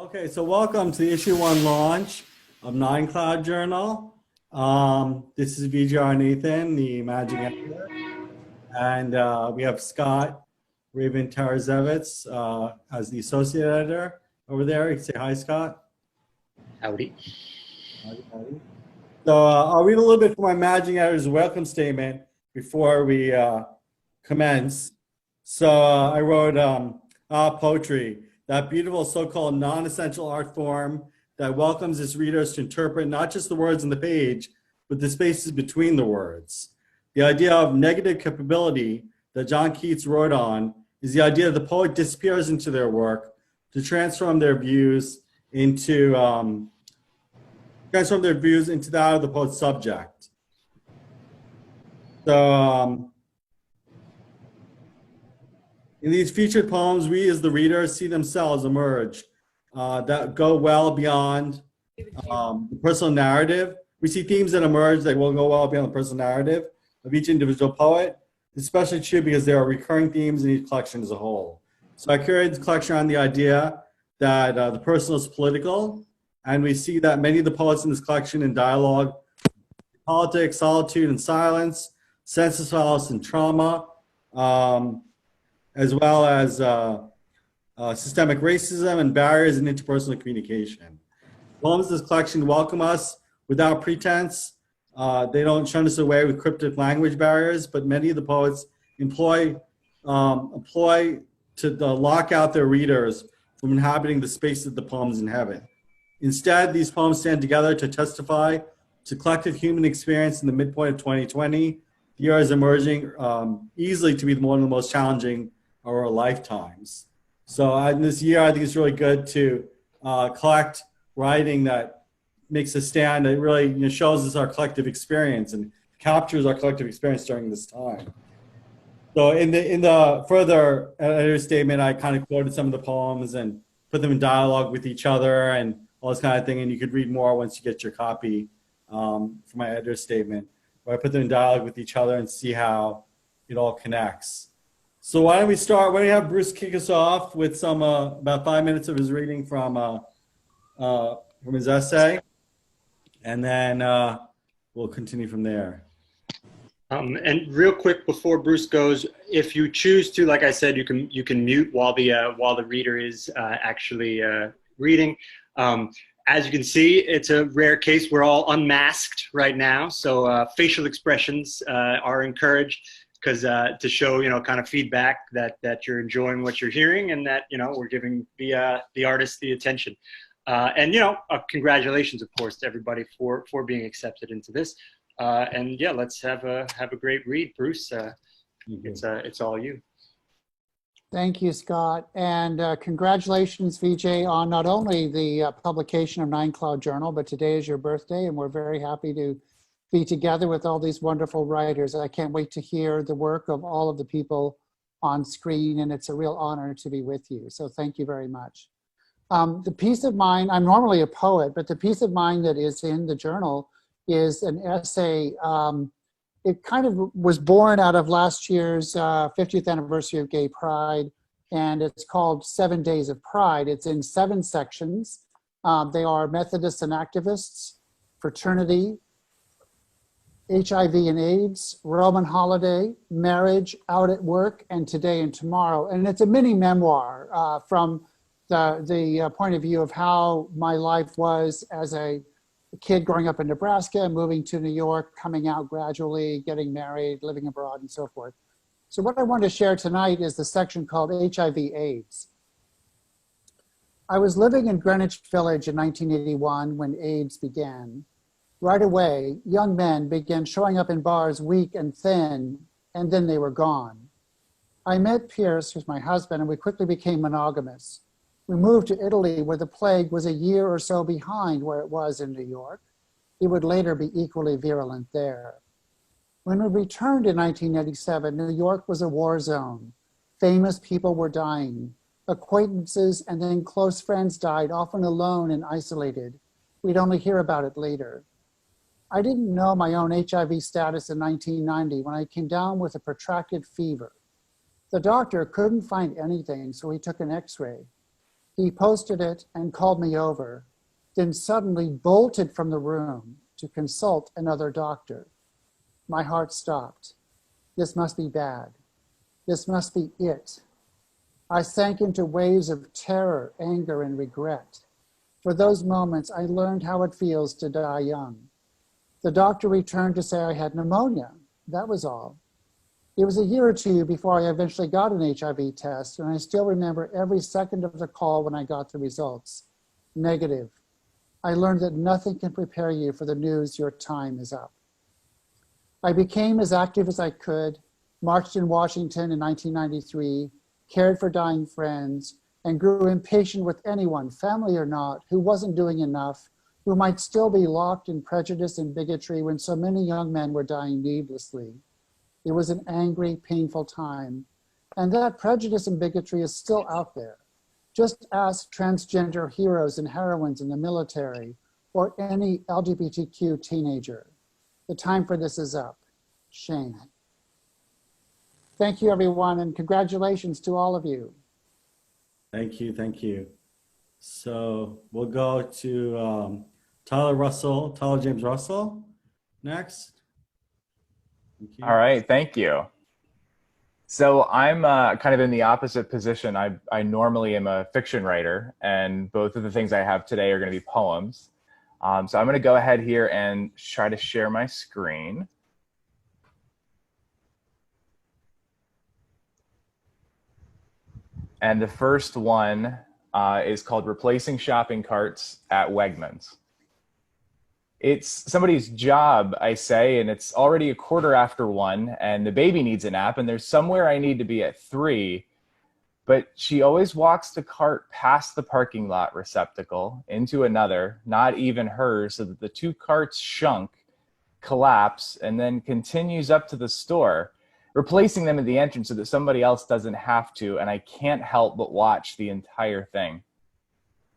Okay, so welcome to the issue one launch of Nine Cloud Journal. This is VJR Nathan, the managing editor, and we have Scott Raven Tarazevitz as the associate editor over there. You can say hi, Scott. Howdy. Howdy, howdy. So I'll read a little bit from my managing editor's welcome statement before we commence. So I wrote poetry, that beautiful so-called non-essential art form that welcomes its readers to interpret not just the words on the page, but the spaces between the words. The idea of negative capability that John Keats wrote on is the idea that the poet disappears into their work to transform their views into that of the poet's subject. So in these featured poems, we as the readers see themselves emerge that go well beyond the personal narrative. We see themes that emerge that will go well beyond the personal narrative of each individual poet, especially true because there are recurring themes in each collection as a whole. So I curated this collection on the idea that the personal is political, and we see that many of the poets in this collection in dialogue, politics, solitude and silence, sense of solace and trauma, as well as systemic racism and barriers in interpersonal communication. Poems in this collection welcome us without pretense. They don't shun us away with cryptic language barriers, but many of the poets employ to lock out their readers from inhabiting the space that the poems inhabit. Instead, these poems stand together to testify to collective human experience in the midpoint of 2020. The year is emerging easily to be one of the most challenging of our lifetimes. So in this year, I think it's really good to collect writing that makes a stand, that really shows us our collective experience and captures our collective experience during this time. So in the further editor's statement, I kind of quoted some of the poems and put them in dialogue with each other and all this kind of thing. And you could read more once you get your copy for my editor's statement, where I put them in dialogue with each other and see how it all connects. So why don't we start? Why don't we have Bruce kick us off with some about 5 minutes of his reading from his essay, and then we'll continue from there. And real quick before Bruce goes, if you choose to, like I said, you can mute while the reader is actually reading. As you can see, it's a rare case. We're all unmasked right now, so facial expressions are encouraged, because to show kind of feedback that you're enjoying what you're hearing, and that we're giving the artist the attention. And congratulations, of course, to everybody for being accepted into this. And yeah, let's have a great read, Bruce. It's all you. Thank you, Scott, and congratulations, VJ, on not only the publication of Nine Cloud Journal, but today is your birthday, and we're very happy to be together with all these wonderful writers. I can't wait to hear the work of all of the people on screen, and it's a real honor to be with you. So thank you very much. The piece of mind, I'm normally a poet, but the piece of mind that is in the journal is an essay. It kind of was born out of last year's 50th anniversary of Gay Pride, and it's called 7 Days of Pride. It's in 7 sections. They are Methodists and activists, fraternity, HIV and AIDS, Roman holiday, marriage, out at work, and today and tomorrow. And it's a mini memoir from the point of view of how my life was as a kid growing up in Nebraska, moving to New York, coming out gradually, getting married, living abroad, and so forth. So what I want to share tonight is the section called HIV/AIDS. I was living in Greenwich Village in 1981 when AIDS began. Right away, young men began showing up in bars weak and thin, and then they were gone. I met Pierce, who's my husband, and we quickly became monogamous. We moved to Italy, where the plague was a year or so behind where it was in New York. It would later be equally virulent there. When we returned in 1987, New York was a war zone. Famous people were dying. Acquaintances and then close friends died, often alone and isolated. We'd only hear about it later. I didn't know my own HIV status in 1990 when I came down with a protracted fever. The doctor couldn't find anything, so he took an X-ray. He posted it and called me over, then suddenly bolted from the room to consult another doctor. My heart stopped. This must be bad. This must be it. I sank into waves of terror, anger, and regret. For those moments, I learned how it feels to die young. The doctor returned to say I had pneumonia. That was all. It was a year or two before I eventually got an HIV test, and I still remember every second of the call when I got the results. Negative. I learned that nothing can prepare you for the news your time is up. I became as active as I could, marched in Washington in 1993, cared for dying friends, and grew impatient with anyone, family or not, who wasn't doing enough, who might still be locked in prejudice and bigotry when so many young men were dying needlessly. It was an angry, painful time. And that prejudice and bigotry is still out there. Just ask transgender heroes and heroines in the military or any LGBTQ teenager. The time for this is up. Shame. Thank you, everyone, and congratulations to all of you. Thank you. Thank you. So we'll go to Tyler James Russell next. Thank you. All right, thank you. So I'm kind of in the opposite position. I normally am a fiction writer, and both of the things I have today are going to be poems. So I'm going to go ahead here and try to share my screen. And the first one is called Replacing Shopping Carts at Wegmans. It's somebody's job, I say, and it's already 1:15, and the baby needs a nap, and there's somewhere I need to be at 3, but she always walks the cart past the parking lot receptacle into another, not even hers, so that the 2 carts shunk, collapse, and then continues up to the store, replacing them at the entrance so that somebody else doesn't have to, and I can't help but watch the entire thing.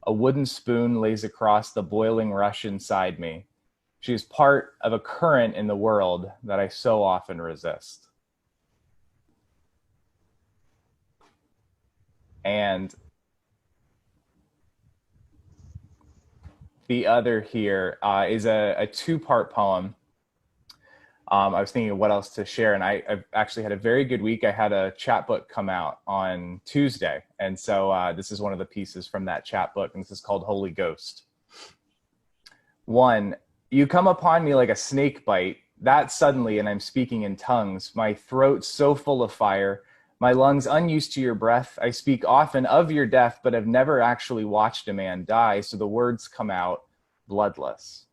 A wooden spoon lays across the boiling rush inside me. She is part of a current in the world that I so often resist. And the other here is a 2-part poem. I was thinking of what else to share, and I've actually had a very good week. I had a chapbook come out on Tuesday, and so this is one of the pieces from that chapbook, and this is called Holy Ghost. 1, you come upon me like a snake bite, that suddenly, and I'm speaking in tongues, my throat so full of fire, my lungs unused to your breath. I speak often of your death, but have never actually watched a man die, so the words come out bloodless.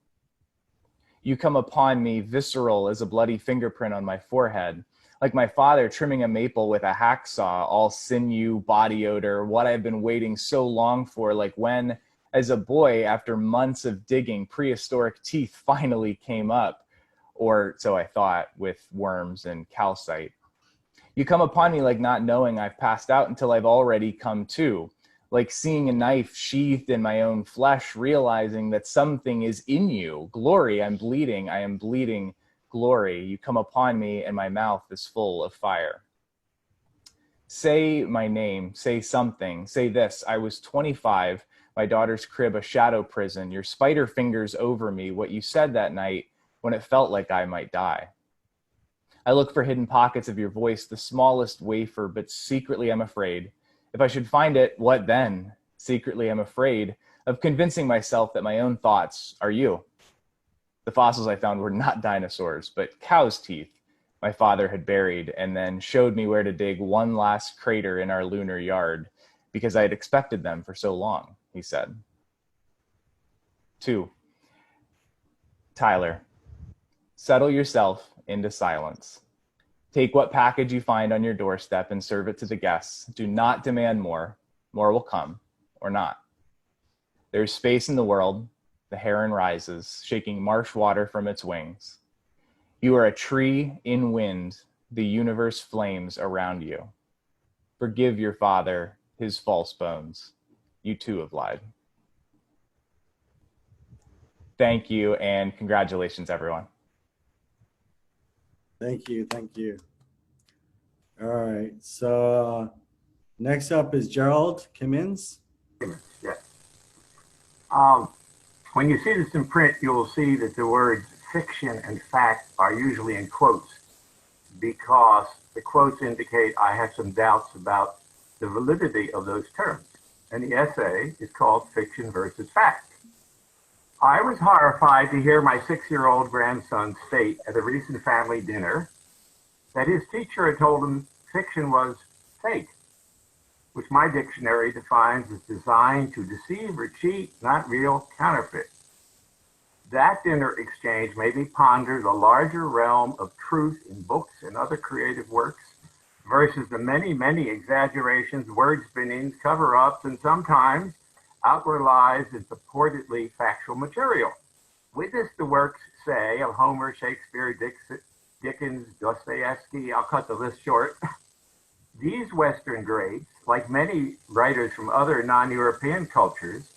You come upon me visceral as a bloody fingerprint on my forehead, like my father trimming a maple with a hacksaw, all sinew, body odor, what I've been waiting so long for, like when, as a boy, after months of digging, prehistoric teeth finally came up, or so I thought, with worms and calcite. You come upon me like not knowing I've passed out until I've already come to, like seeing a knife sheathed in my own flesh, realizing that something is in you. Glory, I'm bleeding, I am bleeding glory. You come upon me and my mouth is full of fire. Say my name, say something, say this, I was 25, my daughter's crib a shadow prison, your spider fingers over me, what you said that night when it felt like I might die. I look for hidden pockets of your voice, the smallest wafer, but secretly I'm afraid. If I should find it, what then? Secretly I'm afraid of convincing myself that my own thoughts are you. The fossils I found were not dinosaurs, but cow's teeth my father had buried, and then showed me where to dig one last crater in our lunar yard, because I had expected them for so long, he said. 2, Tyler, settle yourself into silence. Take what package you find on your doorstep and serve it to the guests. Do not demand more. More will come, or not. There's space in the world. The heron rises, shaking marsh water from its wings. You are a tree in wind. The universe flames around you. Forgive your father his false bones. You too have lied. Thank you, and congratulations, everyone. Thank you. Thank you. All right. So next up is Gerald Kimmins. Yes. When you see this in print, you will see that the words fiction and fact are usually in quotes because the quotes indicate I have some doubts about the validity of those terms. And the essay is called Fiction versus Fact. I was horrified to hear my 6-year-old grandson state at a recent family dinner that his teacher had told him fiction was fake, which my dictionary defines as designed to deceive or cheat, not real, counterfeit. That dinner exchange made me ponder the larger realm of truth in books and other creative works versus the many, many exaggerations, word spinnings, cover-ups, and sometimes outward lies in purportedly factual material. Witness the works, say, of Homer, Shakespeare, Dickens, Dostoevsky, I'll cut the list short. These Western greats, like many writers from other non-European cultures,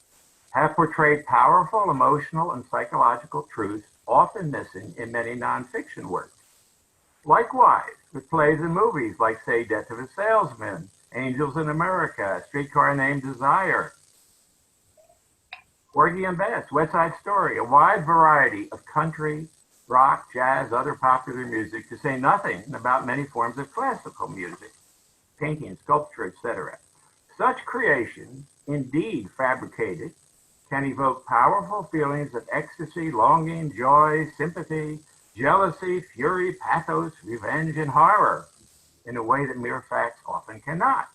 have portrayed powerful emotional and psychological truths often missing in many nonfiction works. Likewise, with plays and movies like, say, Death of a Salesman, Angels in America, Streetcar Named Desire, Porgy and Bess, West Side Story, a wide variety of country, rock, jazz, other popular music, to say nothing about many forms of classical music, painting, sculpture, etc. Such creations, indeed fabricated, can evoke powerful feelings of ecstasy, longing, joy, sympathy, jealousy, fury, pathos, revenge, and horror in a way that mere facts often cannot.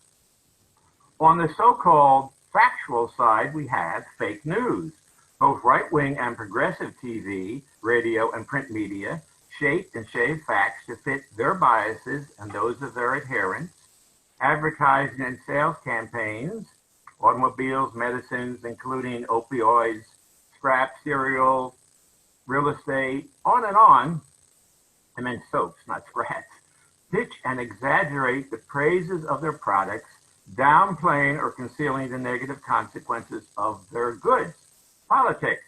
On the so-called factual side, we have fake news. Both right-wing and progressive TV, radio, and print media shape and shave facts to fit their biases and those of their adherents. Advertising and sales campaigns, automobiles, medicines, including opioids, scrap, cereal, real estate, on, I meant soaps, not scraps, pitch and exaggerate the praises of their products, downplaying or concealing the negative consequences of their goods. Politics,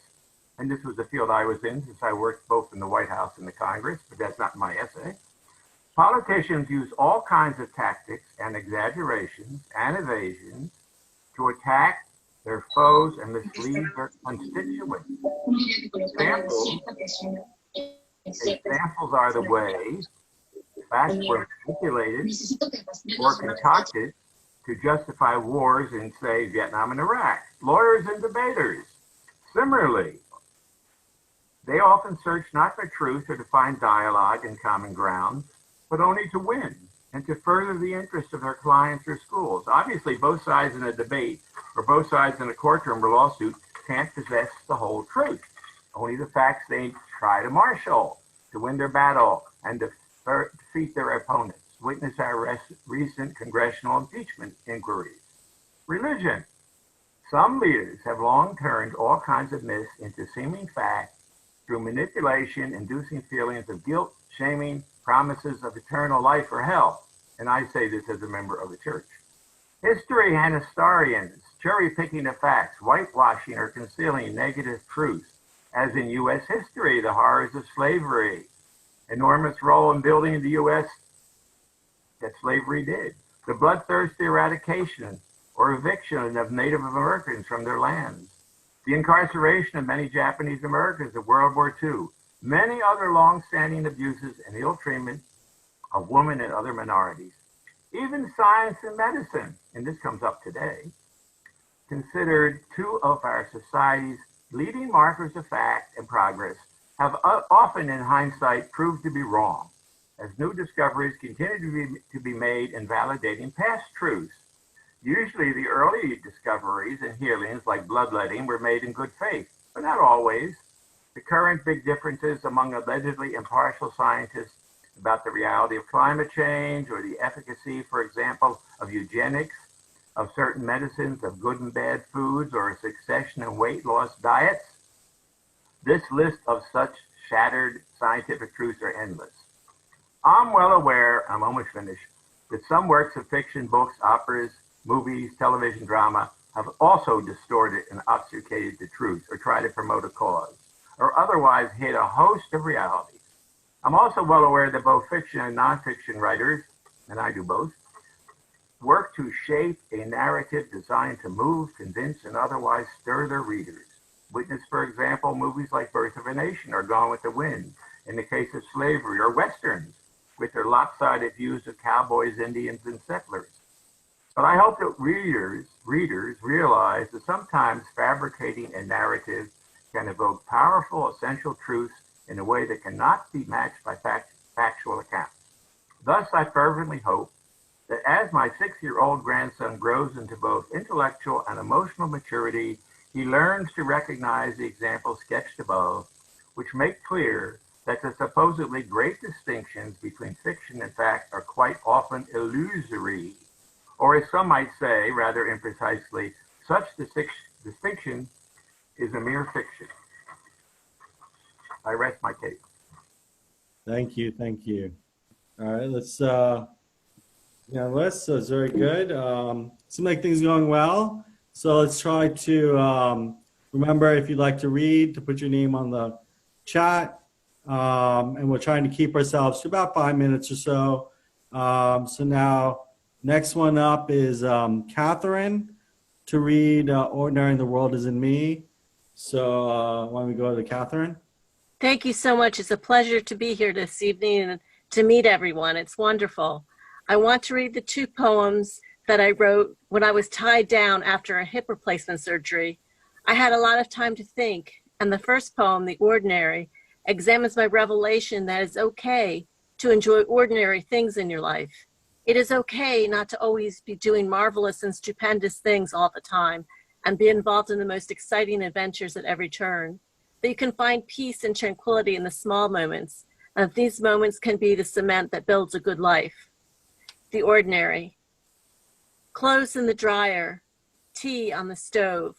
and this was the field I was in since I worked both in the White House and the Congress, but that's not my essay. Politicians use all kinds of tactics and exaggerations and evasions to attack their foes and mislead their constituents. Examples are the way facts were manipulated or concocted to justify wars in, say, Vietnam and Iraq. Lawyers and debaters, similarly, they often search not for truth or to find dialogue and common ground, but only to win and to further the interests of their clients or schools. Obviously, both sides in a debate or both sides in a courtroom or lawsuit can't possess the whole truth, only the facts they try to marshal to win their battle and defeat their opponents. Witness our recent congressional impeachment inquiries. Religion. Some leaders have long turned all kinds of myths into seeming fact through manipulation, inducing feelings of guilt, shaming, promises of eternal life or hell. And I say this as a member of the church. History and historians, cherry picking the facts, whitewashing or concealing negative truths, as in U.S. history, the horrors of slavery, enormous role in building the U.S. that slavery did, the bloodthirsty eradication or eviction of Native Americans from their lands, the incarceration of many Japanese Americans in World War II, many other long-standing abuses and ill treatment of women and other minorities. Even science and medicine, and this comes up today, considered two of our society's leading markers of fact and progress, have often in hindsight proved to be wrong, as new discoveries continue to be made in validating past truths. Usually the early discoveries and healings like bloodletting were made in good faith, but not always. The current big differences among allegedly impartial scientists about the reality of climate change or the efficacy, for example, of eugenics, of certain medicines, of good and bad foods, or a succession of weight loss diets. This list of such shattered scientific truths are endless. I'm well aware, I'm almost finished, that some works of fiction, books, operas, movies, television drama have also distorted and obfuscated the truth or tried to promote a cause or otherwise hid a host of realities. I'm also well aware that both fiction and nonfiction writers, and I do both, work to shape a narrative designed to move, convince, and otherwise stir their readers. Witness, for example, movies like Birth of a Nation or Gone with the Wind, in the case of slavery, or Westerns, with their lopsided views of cowboys, Indians, and settlers. But I hope that readers realize that sometimes fabricating a narrative can evoke powerful, essential truths in a way that cannot be matched by factual accounts. Thus, I fervently hope that as my 6-year-old grandson grows into both intellectual and emotional maturity, he learns to recognize the examples sketched above, which make clear that the supposedly great distinctions between fiction and fact are quite often illusory, or as some might say, rather imprecisely, such distinction is a mere fiction. I rest my case. Thank you. Thank you. All right, let's, list. So it's very good. Seem like things are going well. So let's try to remember, if you'd like to read, to put your name on the chat. And we're trying to keep ourselves to about 5 minutes or so. So now, next one up is Catherine to read Ordinary and the World is in Me. So why don't we go to Catherine? Thank you so much. It's a pleasure to be here this evening and to meet everyone. It's wonderful. I want to read the 2 poems that I wrote when I was tied down after a hip replacement surgery. I had a lot of time to think, and the first poem, The Ordinary, examines my revelation that it's okay to enjoy ordinary things in your life. It is okay not to always be doing marvelous and stupendous things all the time and be involved in the most exciting adventures at every turn. That you can find peace and tranquility in the small moments, and that these moments can be the cement that builds a good life. The Ordinary. Clothes in the dryer, tea on the stove,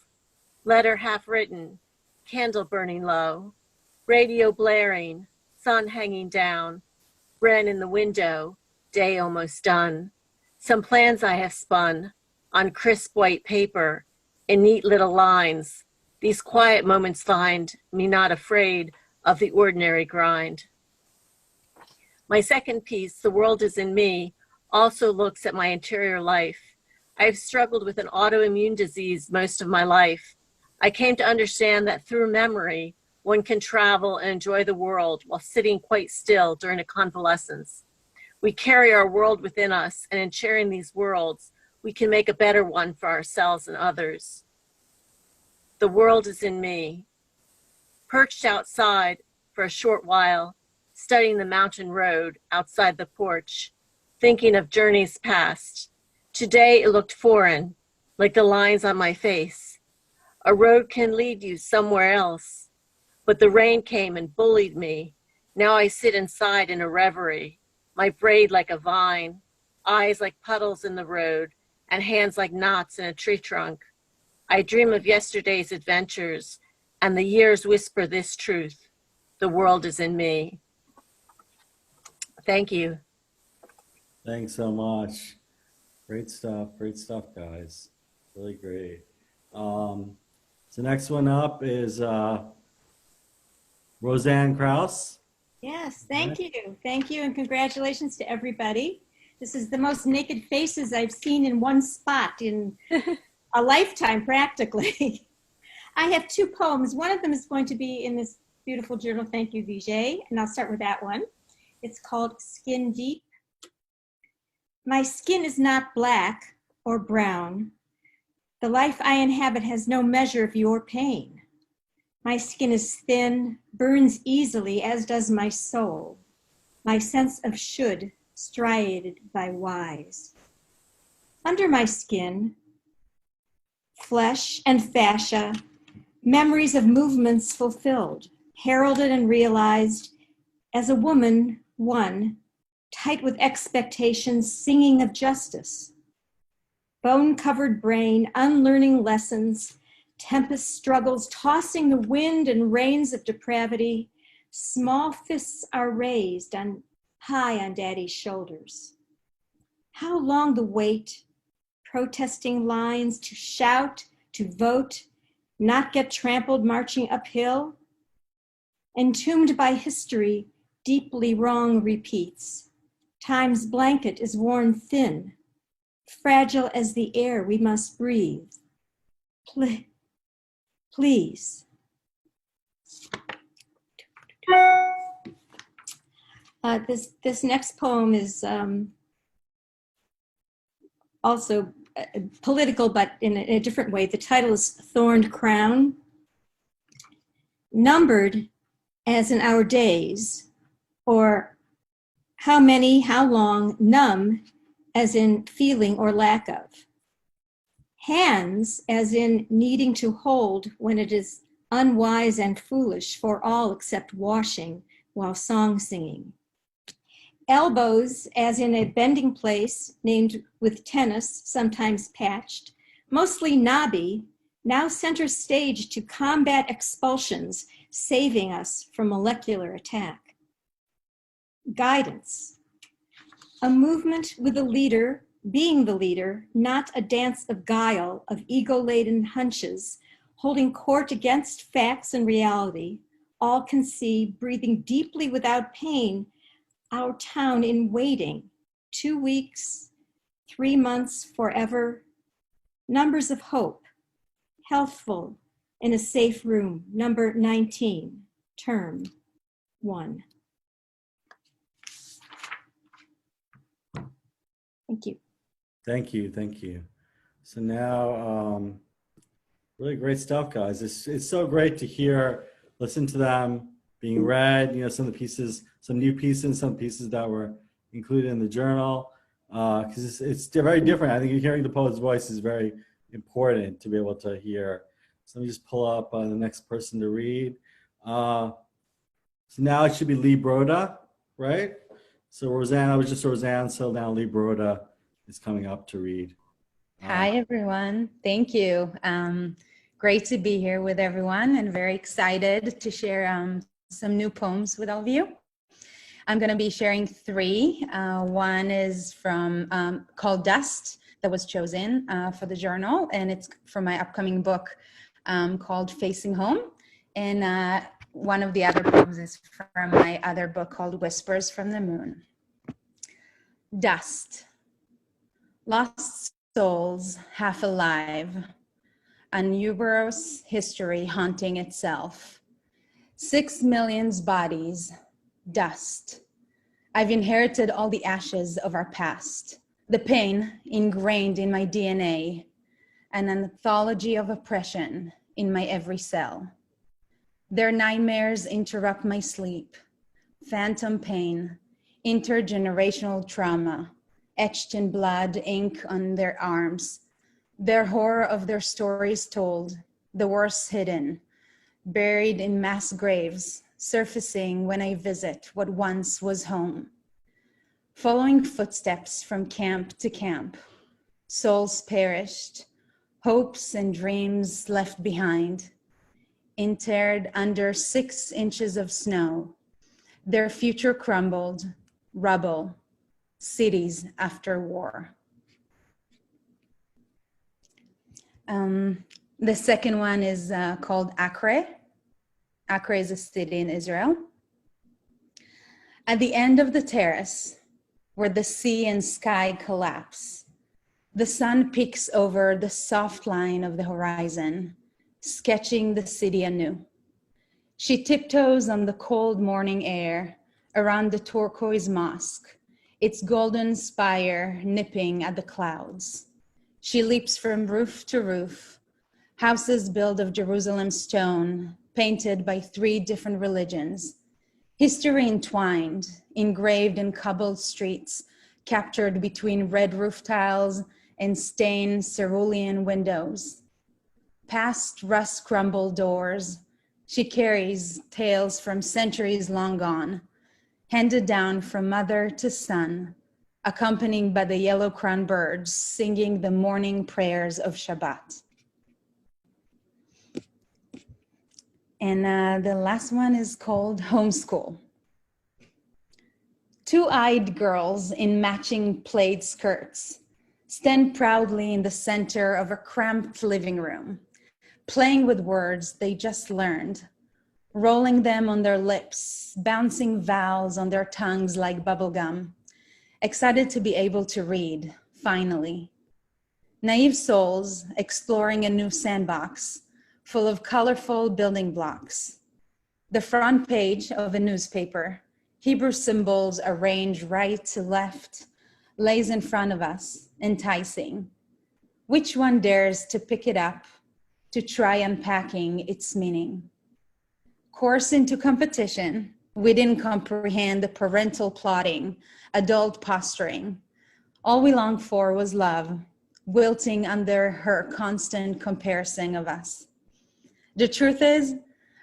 letter half written, candle burning low, radio blaring, sun hanging down, wren in the window, day almost done. Some plans I have spun on crisp white paper in neat little lines. These quiet moments find me not afraid of the ordinary grind. My second piece, The World is in Me, also looks at my interior life. I've struggled with an autoimmune disease most of my life. I came to understand that through memory, one can travel and enjoy the world while sitting quite still during a convalescence. We carry our world within us, and in sharing these worlds, we can make a better one for ourselves and others. The world is in me. Perched outside for a short while, studying the mountain road outside the porch, thinking of journeys past. Today it looked foreign, like the lines on my face. A road can lead you somewhere else, but the rain came and bullied me. Now I sit inside in a reverie, my braid like a vine, eyes like puddles in the road, and hands like knots in a tree trunk. I dream of yesterday's adventures, and the years whisper this truth: the world is in me. Thank you. Thanks so much. Great stuff, guys. Really great. So next one up is Roseanne Krause. Yes, thank you. Thank you, and congratulations to everybody. This is the most naked faces I've seen in one spot in a lifetime, practically. I have 2 poems. One of them is going to be in this beautiful journal. Thank you, Vijay. And I'll start with that one. It's called Skin Deep. My skin is not black or brown. The life I inhabit has no measure of your pain. My skin is thin, burns easily, as does my soul. My sense of should, striated by wise. Under my skin, flesh and fascia, memories of movements fulfilled, heralded and realized as a woman, one, tight with expectations, singing of justice. Bone-covered brain, unlearning lessons, tempest struggles, tossing the wind and rains of depravity. Small fists are raised high on daddy's shoulders. How long the wait, protesting lines to shout, to vote, not get trampled marching uphill? Entombed by history, deeply wrong repeats. Time's blanket is worn thin. fragile as the air we must breathe. Please. This next poem is also political, but in a different way. The title is Thorned Crown. Numbered as in our days, or how many, how long, numb as in feeling or lack of. Hands as in needing to hold when it is unwise and foolish for all except washing while song singing. Elbows as in a bending place named with tennis, sometimes patched, mostly knobby, now center stage to combat expulsions, saving us from molecular attack. Guidance, a movement with a leader, being the leader, not a dance of guile, of ego-laden hunches, holding court against facts and reality, all can see, breathing deeply without pain, our town in waiting, 2 weeks, 3 months, forever, numbers of hope, healthful, in a safe room, number 19, term 1. Thank you. Thank you, thank you. So now, really great stuff, guys. It's so great to hear, listen to them being read, you know, some of the pieces, some new pieces, some pieces that were included in the journal, because it's very different. I think hearing the poet's voice is very important to be able to hear. So let me just pull up the next person to read. So now it should be Lee Broda, right? So Roseanne, I was just Roseanne, so now Lee Broda is coming up to read. Hi, everyone. Thank you. Great to be here with everyone and very excited to share some new poems with all of you. I'm going to be sharing 3. One is from called Dust, that was chosen for the journal, and it's from my upcoming book called Facing Home. And one of the other poems is from my other book called Whispers from the Moon. Dust. Lost souls, half alive, a numerous history haunting itself. 6 million bodies, dust. I've inherited all the ashes of our past, the pain ingrained in my DNA, an anthology of oppression in my every cell. Their nightmares interrupt my sleep, phantom pain, intergenerational trauma, etched in blood, ink on their arms, their horror of their stories told, the worst hidden, buried in mass graves, surfacing when I visit what once was home. Following footsteps from camp to camp, souls perished, hopes and dreams left behind, interred under 6 inches of snow, their future crumbled, rubble, cities after war. The second one is called Acre. Acre is a city in Israel. At the end of the terrace, where the sea and sky collapse, the sun peeks over the soft line of the horizon, sketching the city anew. She tiptoes on the cold morning air around the turquoise mosque, its golden spire nipping at the clouds. She leaps from roof to roof, houses built of Jerusalem stone, painted by 3 different religions, history entwined, engraved in cobbled streets, captured between red roof tiles and stained cerulean windows. Past rust-crumbled doors, she carries tales from centuries long gone, handed down from mother to son, accompanied by the yellow-crowned birds singing the morning prayers of Shabbat. And the last one is called Homeschool. 2-eyed girls in matching plaid skirts stand proudly in the center of a cramped living room, playing with words they just learned, rolling them on their lips, bouncing vowels on their tongues like bubblegum, excited to be able to read, finally, Naive souls exploring a new sandbox full of colorful building blocks. The front page of a newspaper, Hebrew symbols arranged right to left, lays in front of us, enticing. Which one dares to pick it up, to try unpacking its meaning? Course into competition, we didn't comprehend the parental plotting, adult posturing. All we longed for was love, wilting under her constant comparison of us. The truth is,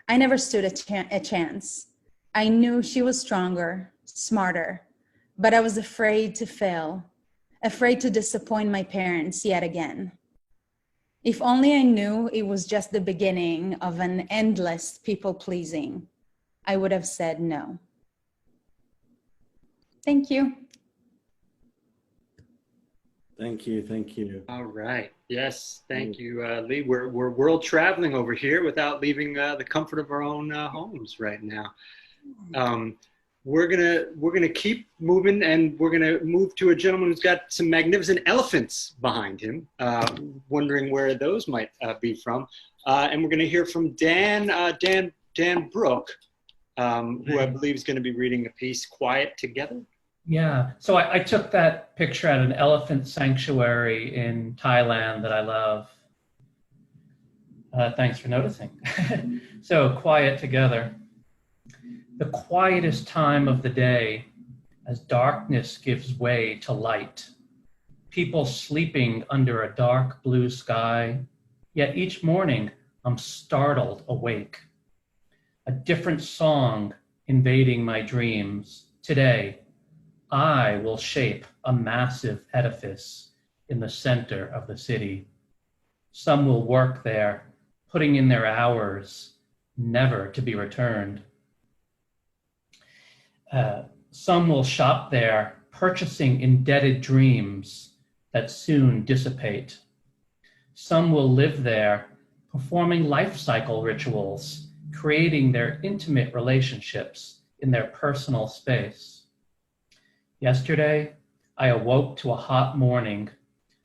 I never stood a chance. I knew she was stronger, smarter, but I was afraid to fail, afraid to disappoint my parents yet again. If only I knew it was just the beginning of an endless people-pleasing, I would have said no. Thank you. Thank you. Thank you. All right. Yes. Thank you, Lee. We're world traveling over here without leaving the comfort of our own homes right now. We're gonna keep moving, and we're gonna move to a gentleman who's got some magnificent elephants behind him. Wondering where those might be from, and we're gonna hear from Dan Brook, who I believe is going to be reading a piece, "Quiet Together." Yeah, so I took that picture at an elephant sanctuary in Thailand that I love. Thanks for noticing. So, quiet together. The quietest time of the day as darkness gives way to light. People sleeping under a dark blue sky, yet each morning I'm startled awake. A different song invading my dreams. Today, I will shape a massive edifice in the center of the city. Some will work there, putting in their hours, never to be returned. Some will shop there, purchasing indebted dreams that soon dissipate. Some will live there, performing life cycle rituals, creating their intimate relationships in their personal space. Yesterday, I awoke to a hot morning,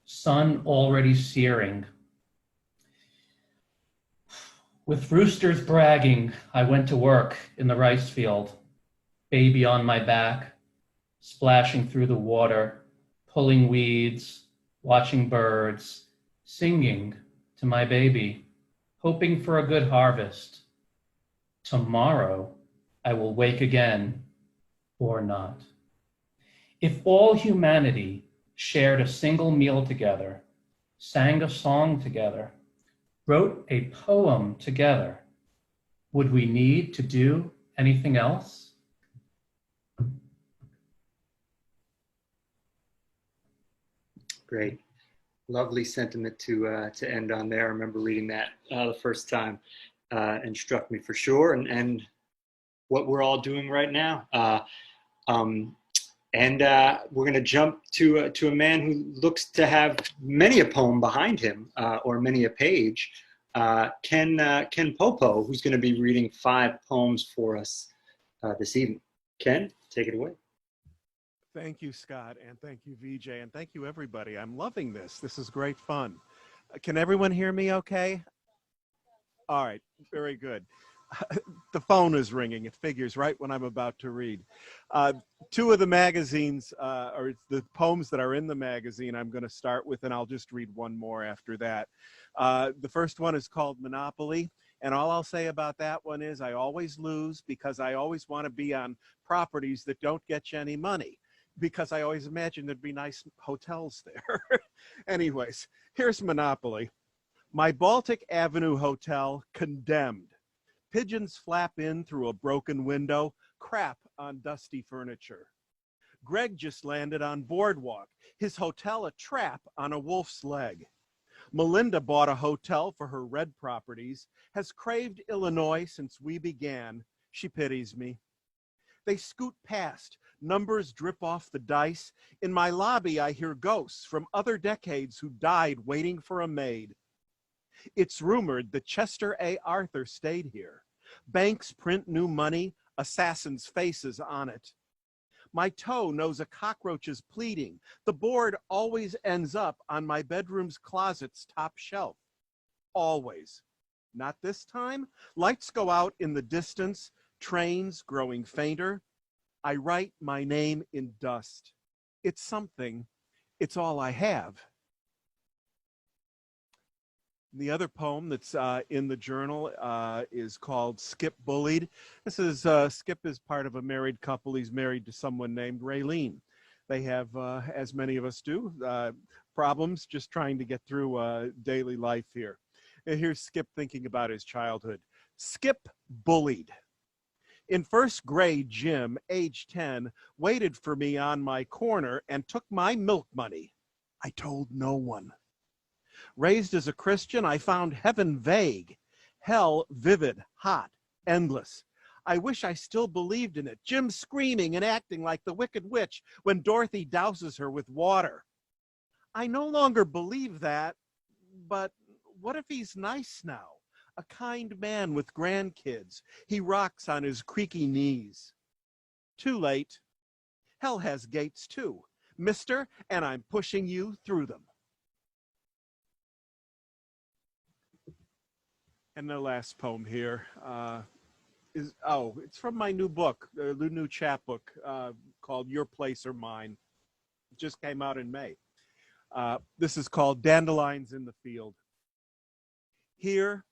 sun already searing. With roosters bragging, I went to work in the rice field, baby on my back, splashing through the water, pulling weeds, watching birds, singing to my baby, hoping for a good harvest. Tomorrow, I will wake again, or not. If all humanity shared a single meal together, sang a song together, wrote a poem together, would we need to do anything else? Great. Lovely sentiment to end on there. I remember reading that the first time and struck me for sure, and what we're all doing right now. And we're going to jump to a man who looks to have many a poem behind him, or many a page, Ken Popo, who's going to be reading 5 poems for us this evening. Ken, take it away. Thank you, Scott, and thank you, VJ, and thank you, everybody. I'm loving this. This is great fun. Can everyone hear me okay? All right, very good. The phone is ringing. It figures right when I'm about to read. 2 of the magazines, or the poems that are in the magazine, I'm going to start with, and I'll just read one more after that. The first one is called Monopoly, and all I'll say about that one is I always lose because I always want to be on properties that don't get you any money, because I always imagine there'd be nice hotels there. Anyways, here's Monopoly. My Baltic Avenue hotel condemned. Pigeons flap in through a broken window, crap on dusty furniture. Greg just landed on Boardwalk, his hotel a trap on a wolf's leg. Melinda bought a hotel for her red properties, has craved Illinois since we began. She pities me. They scoot past, numbers drip off the dice. In my lobby, I hear ghosts from other decades who died waiting for a maid. It's rumored that Chester A. Arthur stayed here. Banks print new money, assassins' faces on it. My toe knows a cockroach is pleading. The board always ends up on my bedroom's closet's top shelf. Always. Not this time. Lights go out in the distance, trains growing fainter. I write my name in dust. It's something. It's all I have. The other poem that's in the journal is called Skip Bullied. This is, Skip is part of a married couple. He's married to someone named Raylene. They have, as many of us do, problems just trying to get through daily life here. And here's Skip thinking about his childhood. Skip bullied. In first grade, Jim, age 10, waited for me on my corner and took my milk money. I told no one. Raised as a Christian, I found heaven vague, hell vivid, hot, endless. I wish I still believed in it. Jim screaming and acting like the Wicked Witch when Dorothy douses her with water. I no longer believe that, but what if he's nice now? A kind man with grandkids. He rocks on his creaky knees. Too late. Hell has gates too, mister, and I'm pushing you through them. And the last poem here it's from my new book, the new chapbook called Your Place or Mine. It just came out in May. This is called Dandelions in the Field. Here,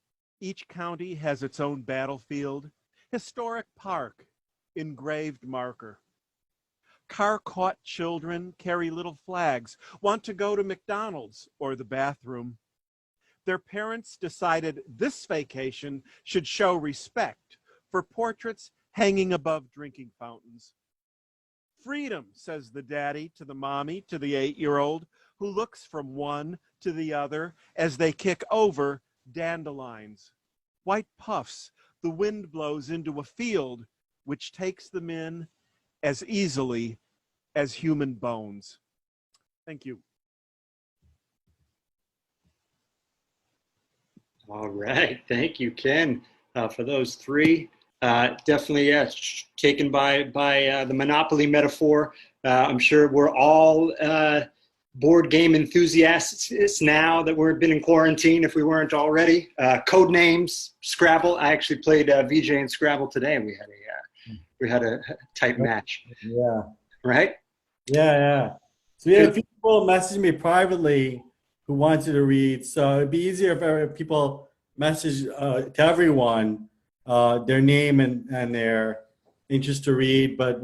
each county has its own battlefield, historic park, engraved marker. Car-caught children carry little flags, want to go to McDonald's or the bathroom. Their parents decided this vacation should show respect for portraits hanging above drinking fountains. Freedom, says the daddy to the mommy, to the 8-year-old, who looks from one to the other as they kick over dandelions. White puffs, the wind blows into a field which takes them in as easily as human bones. Thank you. All right, thank you, Ken, for those three. Definitely, yes, taken by the Monopoly metaphor. I'm sure we're all board game enthusiasts now that we've been in quarantine, if we weren't already. Code names, Scrabble. I actually played VJ in Scrabble today, and we had a tight match. Yeah. Right? Yeah. So we had a few people message me privately who wanted to read. So it'd be easier if people message to everyone their name and their interest to read. But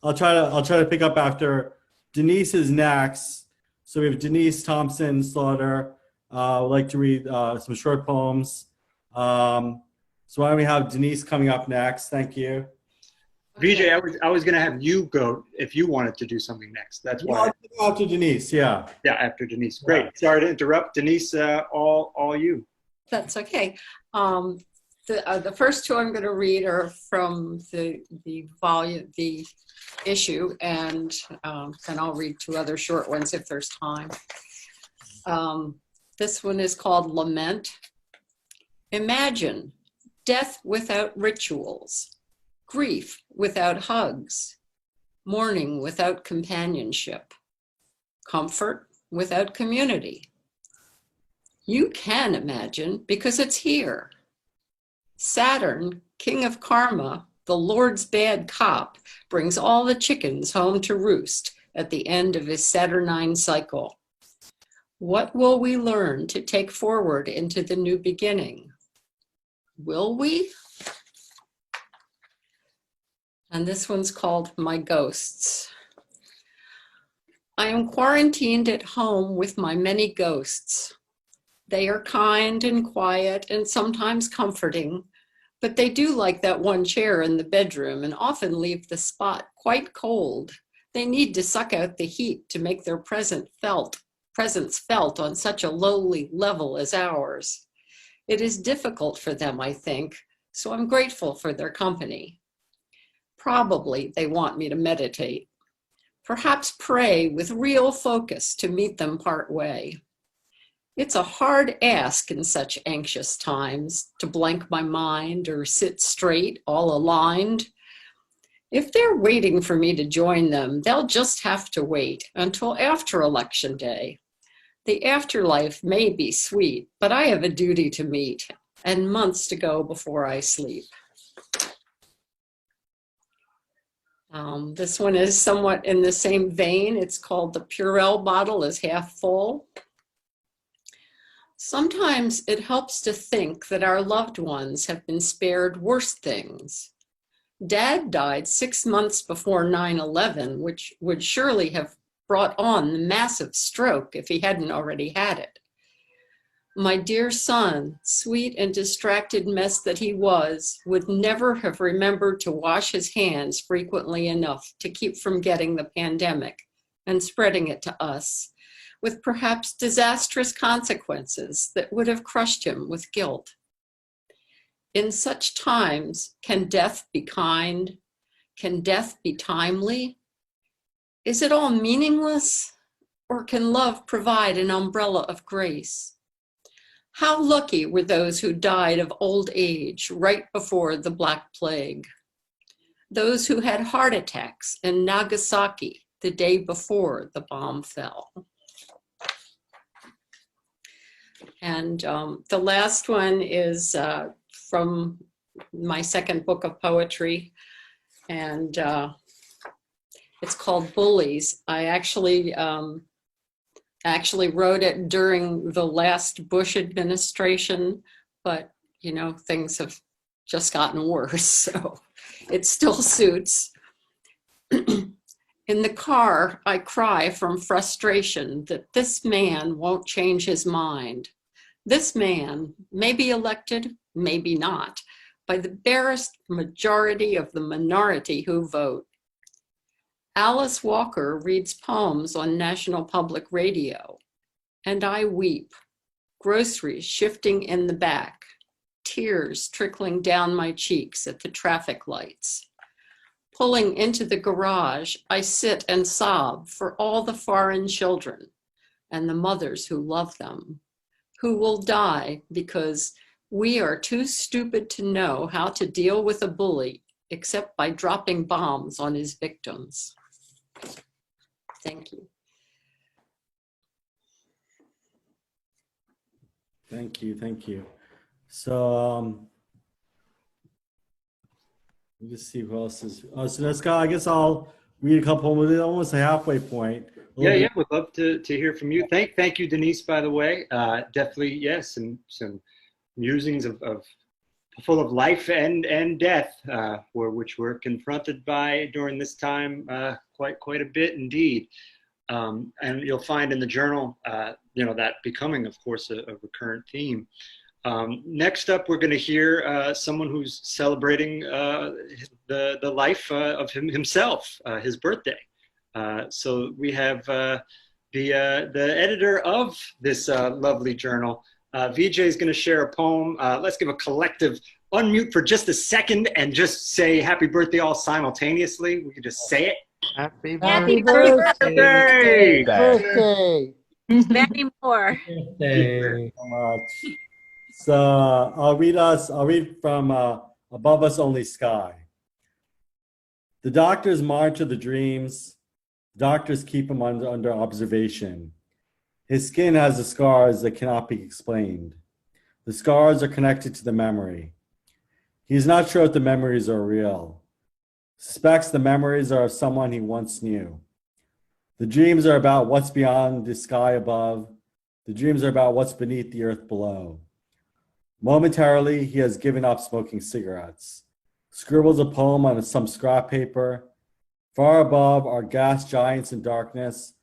I'll try to pick up after Denise is next. So we have Denise Thompson Slaughter. Would like to read some short poems. So why don't we have Denise coming up next? Thank you. VJ, I was going to have you go if you wanted to do something next. That's why. After Denise, yeah. Yeah, after Denise. Great. Yeah. Sorry to interrupt. Denise, all you. That's okay. The first two I'm going to read are from the issue, and then I'll read two other short ones if there's time. This one is called Lament. Imagine death without rituals, grief without hugs, mourning without companionship, comfort without community. You can imagine because it's here. Saturn, king of karma, the Lord's bad cop, brings all the chickens home to roost at the end of his Saturnine cycle. What will we learn to take forward into the new beginning? Will we? And this one's called My Ghosts. I am quarantined at home with my many ghosts. They are kind and quiet and sometimes comforting, but they do like that one chair in the bedroom and often leave the spot quite cold. They need to suck out the heat to make their presence felt on such a lowly level as ours. It is difficult for them, I think, so I'm grateful for their company. Probably they want me to meditate, perhaps pray with real focus to meet them part way. It's a hard ask in such anxious times to blank my mind or sit straight, all aligned. If they're waiting for me to join them, they'll just have to wait until after Election Day. The afterlife may be sweet, but I have a duty to meet and months to go before I sleep. This one is somewhat in the same vein. It's called The Purell Bottle is Half Full. Sometimes it helps to think that our loved ones have been spared worse things. Dad died 6 months before 9/11, which would surely have brought on the massive stroke if he hadn't already had it. My dear son, sweet and distracted mess that he was, would never have remembered to wash his hands frequently enough to keep from getting the pandemic and spreading it to us, with perhaps disastrous consequences that would have crushed him with guilt. In such times, can death be kind? Can death be timely? Is it all meaningless? Or can love provide an umbrella of grace? How lucky were those who died of old age right before the Black Plague? Those who had heart attacks in Nagasaki the day before the bomb fell. And the last one is from my second book of poetry, and it's called Bullies. I actually wrote it during the last Bush administration, but you know, things have just gotten worse, so it still suits. In the car, I cry from frustration that this man won't change his mind. This man may be elected, maybe not, by the barest majority of the minority who vote. Alice Walker reads poems on National Public Radio, and I weep, groceries shifting in the back, tears trickling down my cheeks at the traffic lights. Pulling into the garage, I sit and sob for all the foreign children and the mothers who love them, who will die because we are too stupid to know how to deal with a bully except by dropping bombs on his victims. Thank you. Thank you, thank you. So, let me just see who else is. So let's go. I guess I'll read a couple. We're almost a halfway point. Yeah, would love to hear from you. Thank you, Denise. By the way, definitely, yes, some musings of full of life and death, which we're confronted by during this time quite a bit indeed. And you'll find in the journal, that becoming, of course, a recurrent theme. Next up, we're going to hear someone who's celebrating the life of himself, his birthday. So we have the editor of this lovely journal. VJ is going to share a poem. Let's give a collective unmute for just a second and just say happy birthday all simultaneously. We can just say it. Happy birthday! Birthday! Many more. Thank you so much. So I'll read from Above Us Only Sky. The doctors monitor the dreams. Doctors keep him under observation. His skin has the scars that cannot be explained. The scars are connected to the memory. He is not sure if the memories are real. Suspects the memories are of someone he once knew. The dreams are about what's beyond the sky above. The dreams are about what's beneath the earth below. Momentarily, he has given up smoking cigarettes, scribbles a poem on some scrap paper. Far above are gas giants in darkness,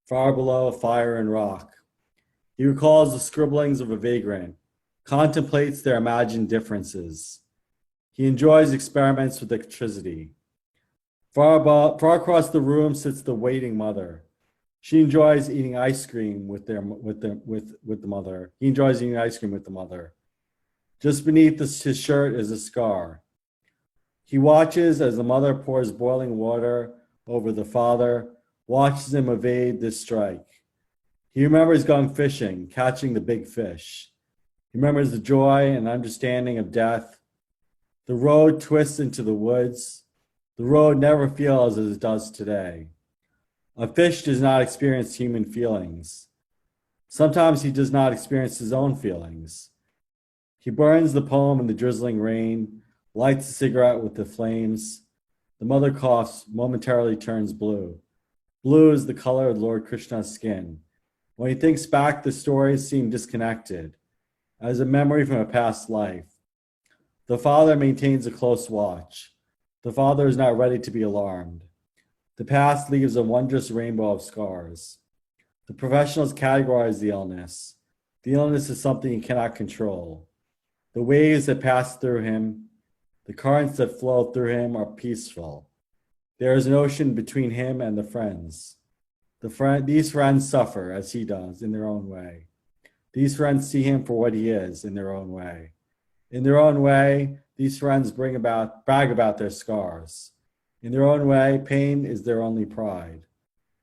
far below fire and rock. He recalls the scribblings of a vagrant, contemplates their imagined differences. He enjoys experiments with electricity. Far across the room sits the waiting mother. She enjoys eating ice cream with the mother. He enjoys eating ice cream with the mother. Just beneath his shirt is a scar. He watches as the mother pours boiling water over the father, watches him evade this strike. He remembers going fishing, catching the big fish. He remembers the joy and understanding of death. The road twists into the woods. The road never feels as it does today. A fish does not experience human feelings. Sometimes he does not experience his own feelings. He burns the poem in the drizzling rain, lights a cigarette with the flames. The mother coughs, momentarily turns blue. Blue is the color of Lord Krishna's skin. When he thinks back, the stories seem disconnected, as a memory from a past life. The father maintains a close watch. The father is not ready to be alarmed. The past leaves a wondrous rainbow of scars. The professionals categorize the illness. The illness is something he cannot control. The waves that pass through him, the currents that flow through him are peaceful. There is an ocean between him and the friends. These friends suffer as he does in their own way. These friends see him for what he is in their own way. In their own way, these friends brag about their scars. In their own way, pain is their only pride.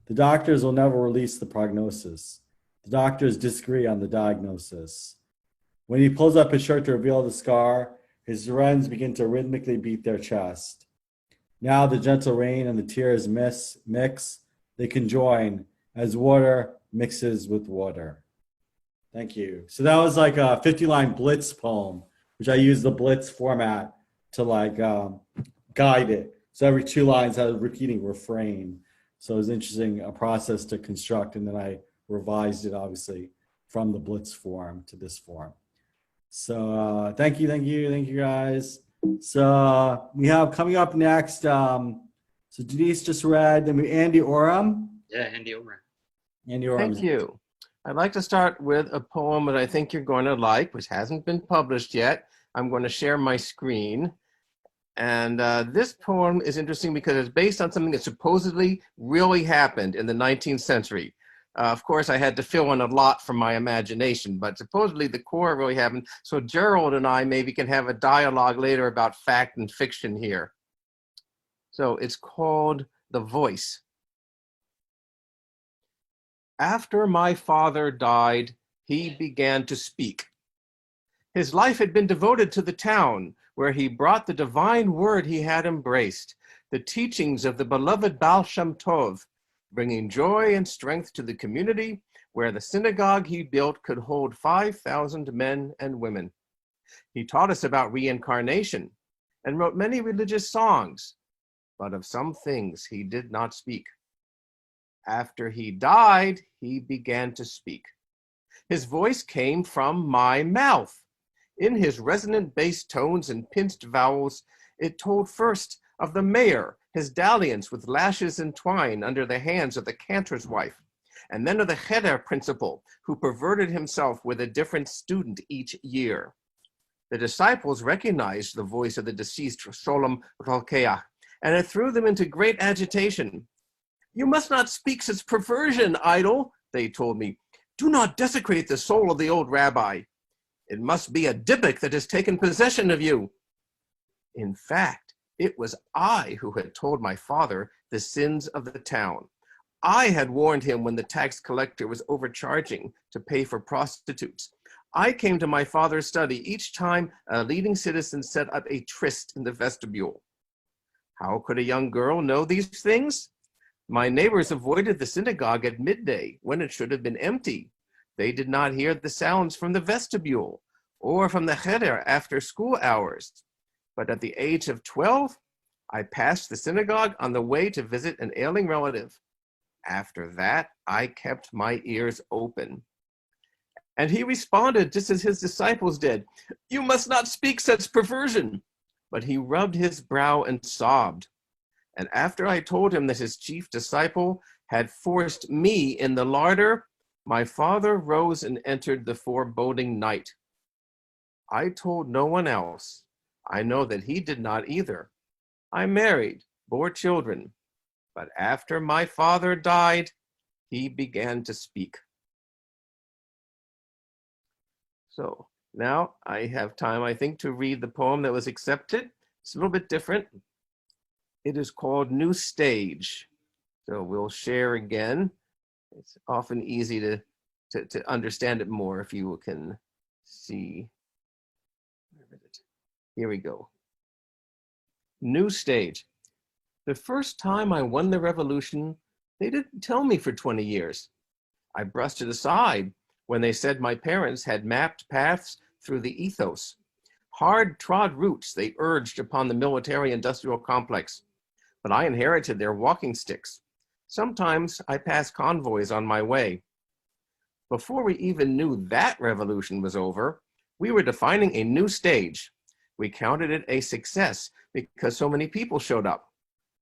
The doctors will never release the prognosis. The doctors disagree on the diagnosis. When he pulls up his shirt to reveal the scar, his friends begin to rhythmically beat their chest. Now the gentle rain and the tears mix. They conjoin as water mixes with water. Thank you. So that was like a 50-line Blitz poem, which I use the Blitz format to guide it. So every 2 lines had a repeating refrain. So it was interesting, a process to construct, and then I revised it obviously from the Blitz form to this form. So thank you guys. So we have coming up next, so Denise just read, then Andy Oram. Yeah, Andy Oram. Andy Oram. Thank you. I'd like to start with a poem that I think you're going to like, which hasn't been published yet. I'm going to share my screen. And this poem is interesting because it's based on something that supposedly really happened in the 19th century. Of course, I had to fill in a lot from my imagination, but supposedly the core really happened. So Gerald and I maybe can have a dialogue later about fact and fiction here. So it's called The Voice. After my father died, he began to speak. His life had been devoted to the town, where he brought the divine word he had embraced, the teachings of the beloved Baal Shem Tov, bringing joy and strength to the community, where the synagogue he built could hold 5,000 men and women. He taught us about reincarnation and wrote many religious songs, but of some things he did not speak. After he died, he began to speak. His voice came from my mouth. In his resonant bass tones and pinched vowels, it told first of the mayor, his dalliance with lashes and twine under the hands of the cantor's wife, and then of the cheder principal, who perverted himself with a different student each year. The disciples recognized the voice of the deceased Sholem Rolkeach, and it threw them into great agitation. "You must not speak such perversion, idol," they told me. "Do not desecrate the soul of the old rabbi. It must be a Dybbuk that has taken possession of you." In fact, it was I who had told my father the sins of the town. I had warned him when the tax collector was overcharging to pay for prostitutes. I came to my father's study each time a leading citizen set up a tryst in the vestibule. How could a young girl know these things? My neighbors avoided the synagogue at midday when it should have been empty. They did not hear the sounds from the vestibule or from the cheder after school hours. But at the age of 12, I passed the synagogue on the way to visit an ailing relative. After that, I kept my ears open. And he responded just as his disciples did, "You must not speak such perversion." But he rubbed his brow and sobbed. And after I told him that his chief disciple had forced me in the larder, my father rose and entered the foreboding night. I told no one else. I know that he did not either. I married, bore children, but after my father died, he began to speak. So now I have time, I think, to read the poem that was accepted. It's a little bit different. It is called New Stage. So we'll share again. It's often easy to understand it more if you can see. Here we go. New Stage. The first time I won the revolution, they didn't tell me for 20 years. I brushed it aside when they said my parents had mapped paths through the ethos. Hard-trod routes they urged upon the military-industrial complex, but I inherited their walking sticks. Sometimes I passed convoys on my way. Before we even knew that revolution was over, we were defining a new stage. We counted it a success because so many people showed up,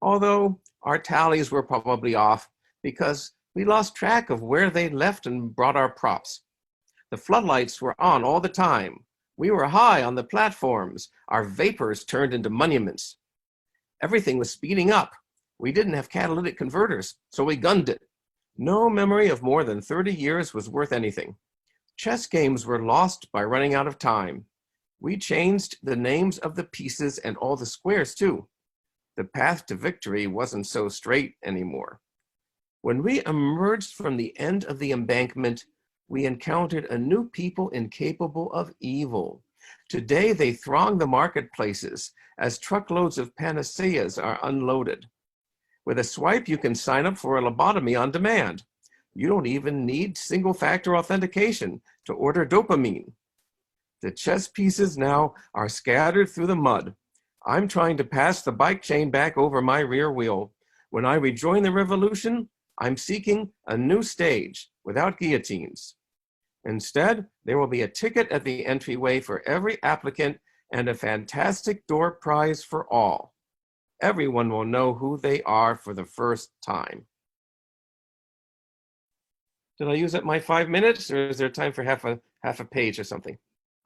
although our tallies were probably off because we lost track of where they left and brought our props. The floodlights were on all the time. We were high on the platforms. Our vapors turned into monuments. Everything was speeding up. We didn't have catalytic converters, so we gunned it. No memory of more than 30 years was worth anything. Chess games were lost by running out of time. We changed the names of the pieces and all the squares too. The path to victory wasn't so straight anymore. When we emerged from the end of the embankment, we encountered a new people incapable of evil. Today, they throng the marketplaces as truckloads of panaceas are unloaded. With a swipe, you can sign up for a lobotomy on demand. You don't even need single-factor authentication to order dopamine. The chess pieces now are scattered through the mud. I'm trying to pass the bike chain back over my rear wheel. When I rejoin the revolution, I'm seeking a new stage without guillotines. Instead, there will be a ticket at the entryway for every applicant and a fantastic door prize for all. Everyone will know who they are for the first time. Did I use up my 5 minutes, or is there time for half a page or something?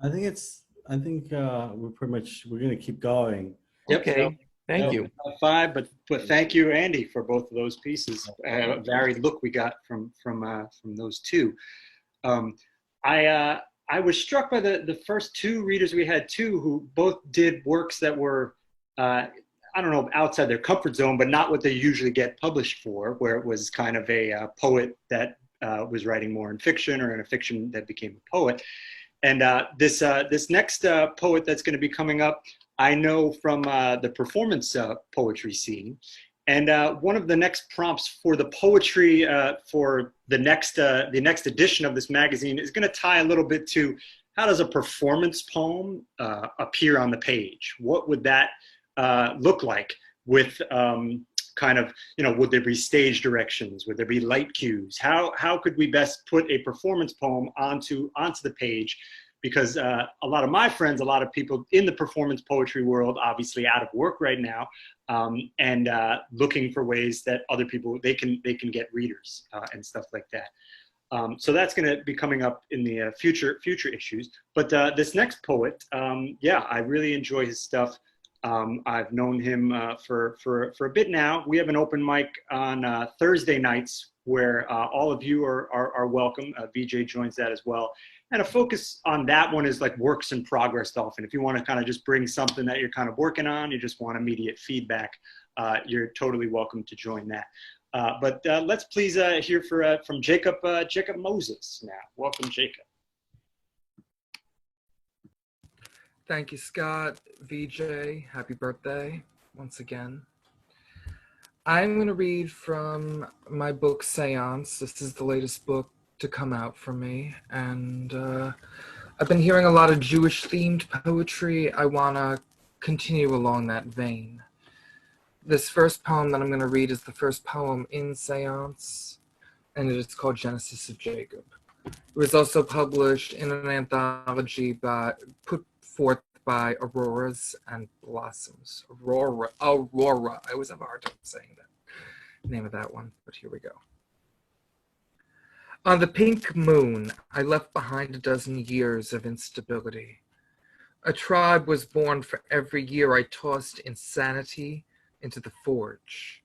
I think we're gonna keep going. Yep. Okay, thank you. 5, but thank you, Andy, for both of those pieces. A varied look we got from those two. I was struck by the first two readers we had too, who both did works that were, I don't know, outside their comfort zone, but not what they usually get published for, where it was kind of a poet that was writing more in fiction, or in a fiction that became a poet. And this next poet that's going to be coming up, I know from the performance poetry scene. And one of the next prompts for the poetry for the next edition of this magazine is going to tie a little bit to how does a performance poem appear on the page? What would that look like with kind of, would there be stage directions? Would there be light cues? How could we best put a performance poem onto the page? Because a lot of my friends, a lot of people in the performance poetry world, obviously out of work right now, and looking for ways that other people, they can get readers and stuff like that. So that's going to be coming up in the future issues. But this next poet, yeah, I really enjoy his stuff. I've known him for a bit now. We have an open mic on Thursday nights where all of you are welcome. VJ joins that as well. And a focus on that one is like works in progress often. If you want to kind of just bring something that you're kind of working on, you just want immediate feedback, you're totally welcome to join that. But let's please hear from Jacob Moses now. Welcome, Jacob. Thank you, Scott. VJ, happy birthday once again. I'm going to read from my book, Seance. This is the latest book to come out for me. And I've been hearing a lot of Jewish-themed poetry. I want to continue along that vein. This first poem that I'm going to read is the first poem in Seance, and it is called Genesis of Jacob. It was also published in an anthology put forth by Auroras and Blossoms. Aurora. I always have a hard time saying that name of that one, but here we go. On the pink moon, I left behind a dozen years of instability. A tribe was born for every year I tossed insanity into the forge.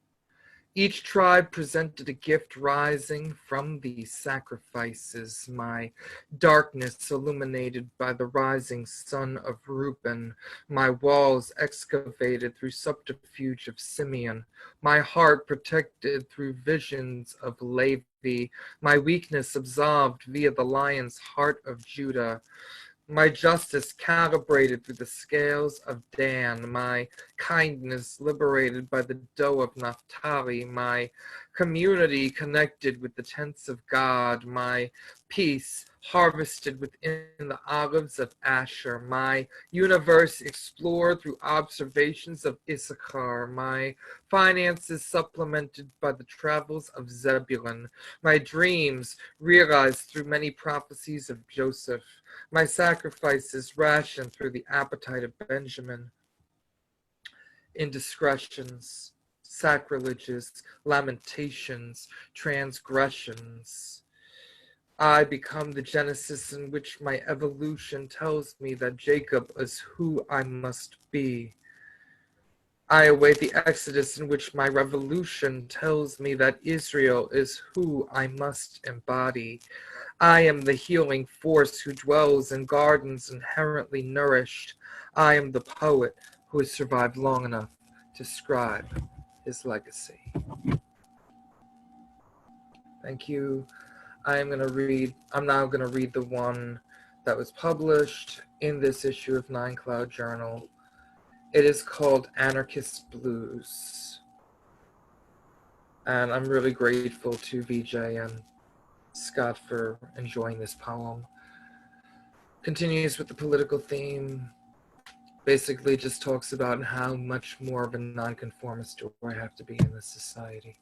Each tribe presented a gift rising from these sacrifices, my darkness illuminated by the rising sun of Reuben, my walls excavated through subterfuge of Simeon, my heart protected through visions of Levi, my weakness absolved via the lion's heart of Judah. my justice calibrated through the scales of Dan, my kindness liberated by the dough of Naphtali, my community connected with the tents of God, my peace harvested within the olives of Asher, my universe explored through observations of Issachar, my finances supplemented by the travels of Zebulun, my dreams realized through many prophecies of Joseph, my sacrifices rationed through the appetite of Benjamin. Indiscretions, sacrileges, lamentations, transgressions. I become the Genesis in which my evolution tells me that Jacob is who I must be. I await the Exodus in which my revolution tells me that Israel is who I must embody. I am the healing force who dwells in gardens inherently nourished. I am the poet who has survived long enough to scribe his legacy. Thank you. I'm now going to read the one that was published in this issue of Nine Cloud Journal. It is called Anarchist Blues. And I'm really grateful to VJ and Scott for enjoying this poem. Continues with the political theme. Basically just talks about how much more of a nonconformist do I have to be in this society.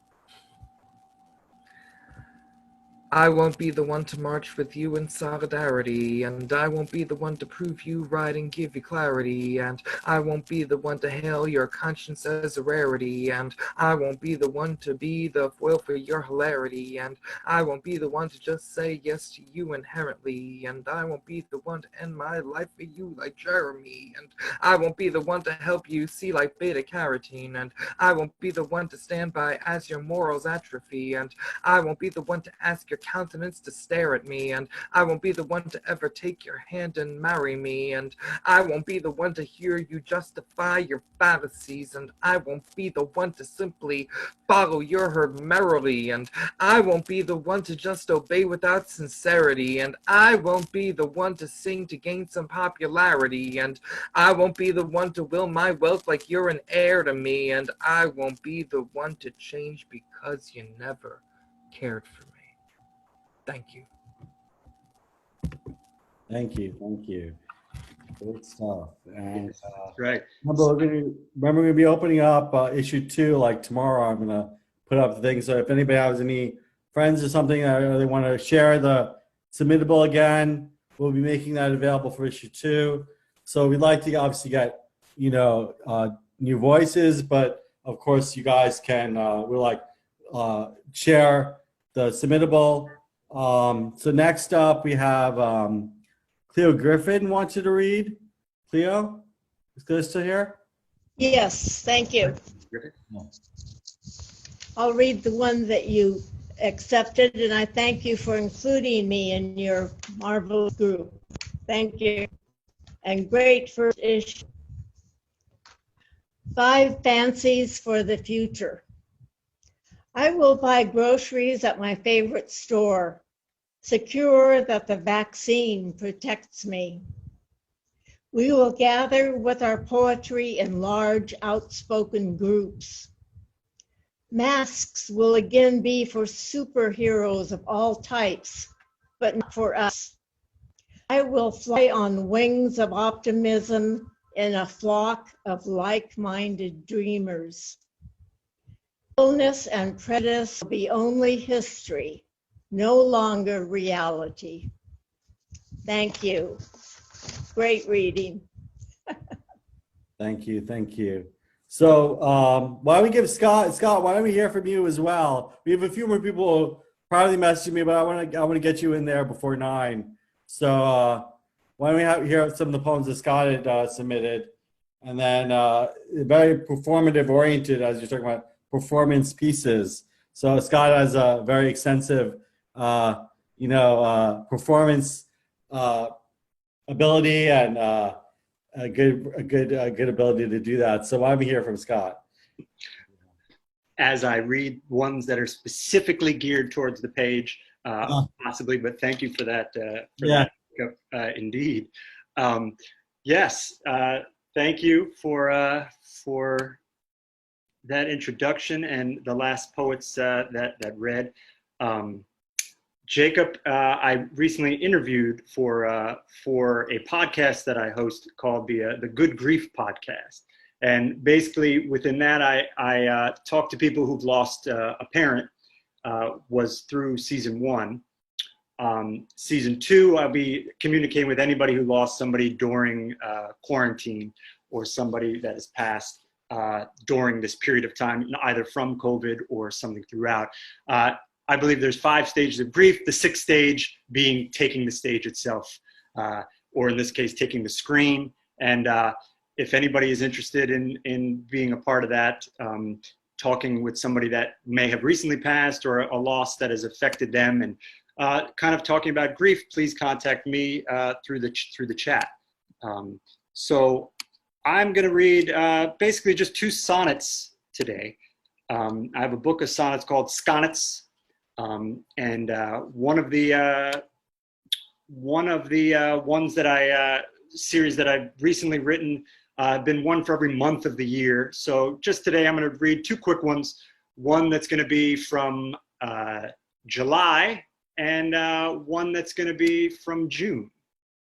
I won't be the one to march with you in solidarity, and I won't be the one to prove you right and give you clarity, and I won't be the one to hail your conscience as a rarity, and I won't be the one to be the foil for your hilarity, and I won't be the one to just say yes to you inherently, and I won't be the one to end my life for you like Jeremy, and I won't be the one to help you see like beta carotene, and I won't be the one to stand by as your morals atrophy, and I won't be the one to ask your countenance to stare at me, and I won't be the one to ever take your hand and marry me, and I won't be the one to hear you justify your fallacies, and I won't be the one to simply follow your herd merrily, and I won't be the one to just obey without sincerity, and I won't be the one to sing to gain some popularity, and I won't be the one to will my wealth like you're an heir to me, and I won't be the one to change because you never cared for me. Thank you. Thank you. Thank you. Great stuff. And Right. remember, we're going to be opening up issue 2 like tomorrow. I'm going to put up the thing. So if anybody has any friends or something or they want to share the submittable again, we'll be making that available for issue 2. So we'd like to obviously get, new voices, but of course you guys can, share the submittable. So next up we have Cleo Griffin wants you to read. Cleo, is Cleo still here? Yes, thank you. I'll read the one that you accepted, and I thank you for including me in your marvelous group. Thank you. And great first issue. 5 fancies for the future. I will buy groceries at my favorite store, secure that the vaccine protects me. We will gather with our poetry in large, outspoken groups. Masks will again be for superheroes of all types, but not for us. I will fly on wings of optimism in a flock of like-minded dreamers. Illness and prejudice will be only history, no longer reality. Thank you. Great reading. Thank you. Thank you. So why don't we give Scott, why don't we hear from you as well? We have a few more people probably messaging me, but I want to get you in there before 9. So why don't we hear some of the poems that Scott had submitted, and then very performative oriented, as you're talking about performance pieces. So Scott has a very extensive, performance ability and a good ability to do that. So why don't we hear from Scott? As I read ones that are specifically geared towards the page, possibly, but thank you for that. Indeed. Yes, thank you for that introduction and the last poets that read. Jacob, I recently interviewed for a podcast that I host called the Good Grief Podcast. And basically within that, I talk to people who've lost a parent, was through season 1. Season 2, I'll be communicating with anybody who lost somebody during quarantine or somebody that has passed during this period of time, either from COVID or something throughout. I believe there's 5 stages of grief, the 6th stage being taking the stage itself, or in this case, taking the screen. And if anybody is interested in being a part of that, talking with somebody that may have recently passed or a loss that has affected them, and kind of talking about grief, please contact me through the chat. So I'm going to read basically just 2 sonnets today. I have a book of sonnets called Skonnets, and one of the ones that series that I've recently written, been one for every month of the year. So just today, I'm going to read 2 quick ones. One that's going to be from July, and one that's going to be from June.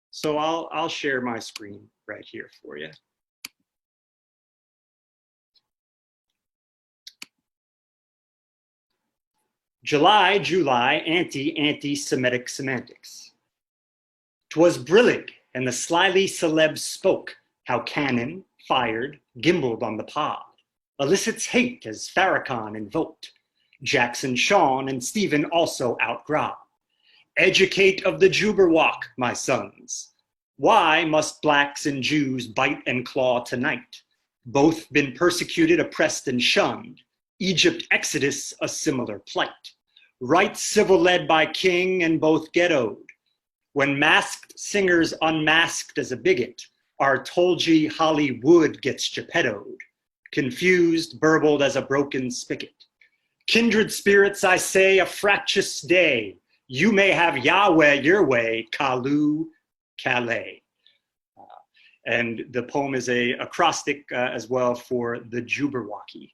So I'll share my screen right here for you. July, anti-Semitic semantics. 'Twas brillig, and the slyly celeb spoke, how cannon, fired, gimbaled on the pod, elicits hate as Farrakhan invoked, Jackson Sean and Stephen also outgrob. Educate of the Jubberwock, my sons. Why must blacks and Jews bite and claw tonight? Both been persecuted, oppressed, and shunned. Egypt Exodus, a similar plight. Right civil led by king and both ghettoed. When masked singers unmasked as a bigot, our Tolji Hollywood gets geppettoed. Confused, burbled as a broken spigot. Kindred spirits, I say, a fractious day. You may have Yahweh your way, Kalu, Calais. And the poem is a acrostic as well for the Jubberwocky.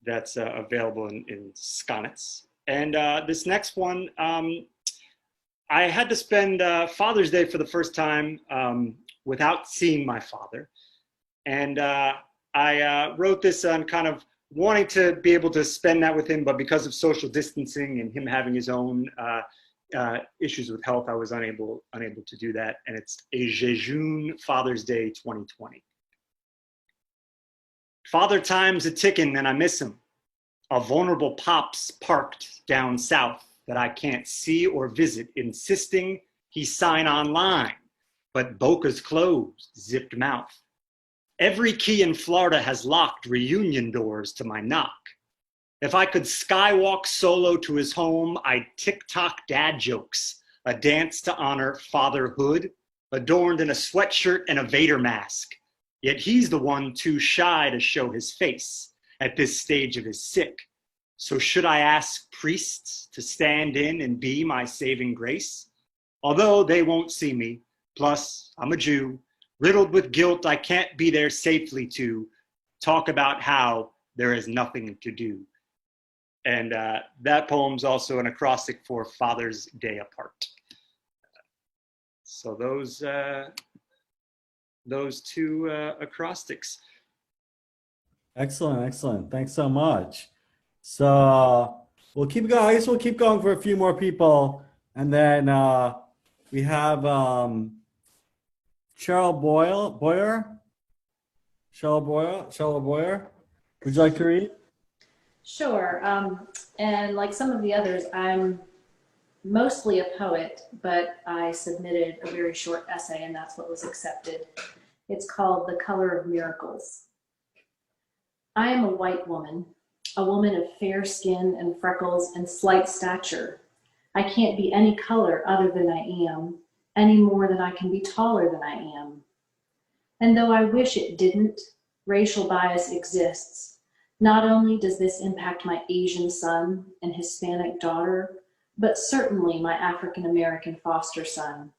That's available in Skonnets. And this next one, I had to spend Father's Day for the first time without seeing my father. And I wrote this on kind of wanting to be able to spend that with him, but because of social distancing and him having his own issues with health, I was unable to do that. And it's a Jejune Father's Day 2020. Father time's a ticking and I miss him. A vulnerable pops parked down south that I can't see or visit, insisting he sign online, but Boca's closed, zipped mouth. Every key in Florida has locked reunion doors to my knock. If I could skywalk solo to his home, I'd TikTok dad jokes, a dance to honor fatherhood, adorned in a sweatshirt and a Vader mask. Yet he's the one too shy to show his face at this stage of his sick. So should I ask priests to stand in and be my saving grace? Although they won't see me, plus I'm a Jew, riddled with guilt I can't be there safely to talk about how there is nothing to do. And that poem's also an acrostic for Father's Day apart. So those 2 acrostics. Excellent, excellent. Thanks so much. So we'll keep going. I guess we'll keep going for a few more people, and then we have Cheryl Boyer. Would you like to read? Sure. And like some of the others, I'm mostly a poet, but I submitted a very short essay, and that's what was accepted. It's called The Color of Miracles. I am a white woman, a woman of fair skin and freckles and slight stature. I can't be any color other than I am, any more than I can be taller than I am. And though I wish it didn't, racial bias exists. Not only does this impact my Asian son and Hispanic daughter, but certainly my African American foster son.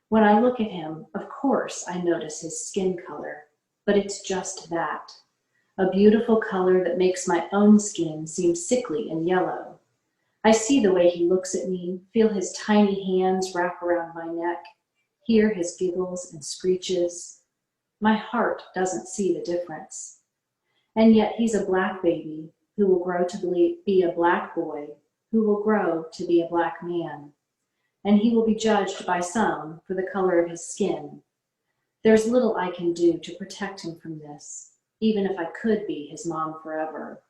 When I look at him, of course, I notice his skin color, but it's just that. A beautiful color that makes my own skin seem sickly and yellow. I see the way he looks at me, feel his tiny hands wrap around my neck, hear his giggles and screeches. My heart doesn't see the difference. And yet he's a black baby who will grow to be a black boy, who will grow to be a black man. And he will be judged by some for the color of his skin. There's little I can do to protect him from this, even if I could be his mom forever.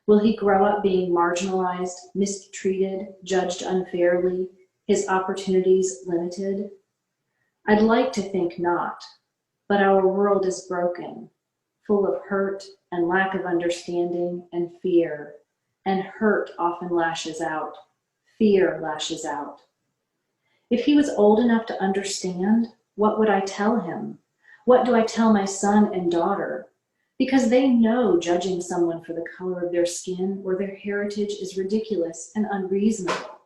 Will he grow up being marginalized, mistreated, judged unfairly, his opportunities limited? I'd like to think not, but our world is broken, full of hurt and lack of understanding and fear, and hurt often lashes out, fear lashes out. If he was old enough to understand, what would I tell him? What do I tell my son and daughter? Because they know judging someone for the color of their skin or their heritage is ridiculous and unreasonable.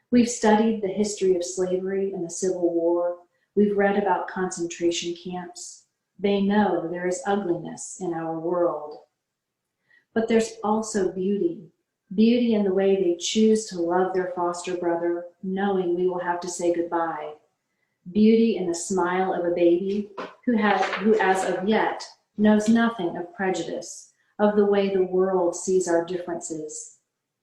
We've studied the history of slavery and the Civil War. We've read about concentration camps. They know there is ugliness in our world. But there's also beauty. Beauty in the way they choose to love their foster brother, knowing we will have to say goodbye. Beauty in the smile of a baby who as of yet knows nothing of prejudice, of the way the world sees our differences.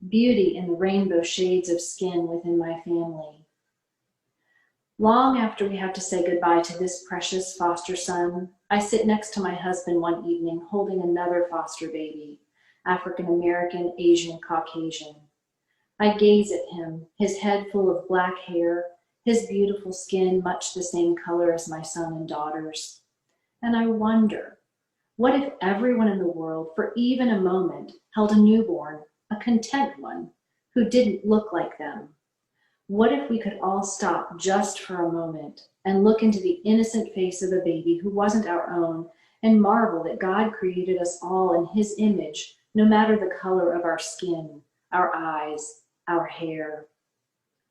Beauty in the rainbow shades of skin within my family. Long after we have to say goodbye to this precious foster son, I sit next to my husband one evening holding another foster baby, African American, Asian, Caucasian. I gaze at him, his head full of black hair, his beautiful skin much the same color as my son and daughter's. And I wonder, what if everyone in the world, for even a moment, held a newborn, a content one, who didn't look like them? What if we could all stop just for a moment and look into the innocent face of a baby who wasn't our own and marvel that God created us all in his image, no matter the color of our skin, our eyes, our hair?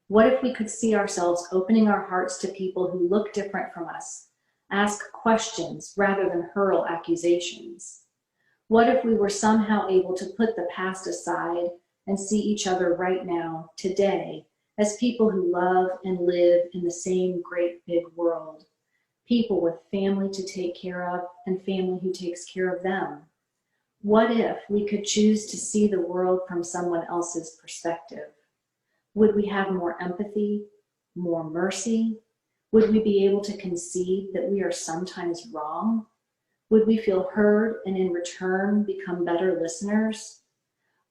What if we could see ourselves opening our hearts to people who look different from us, ask questions rather than hurl accusations? What if we were somehow able to put the past aside and see each other right now, today, as people who love and live in the same great big world, people with family to take care of and family who takes care of them? What if we could choose to see the world from someone else's perspective? Would we have more empathy, more mercy? Would we be able to concede that we are sometimes wrong? Would we feel heard and in return become better listeners?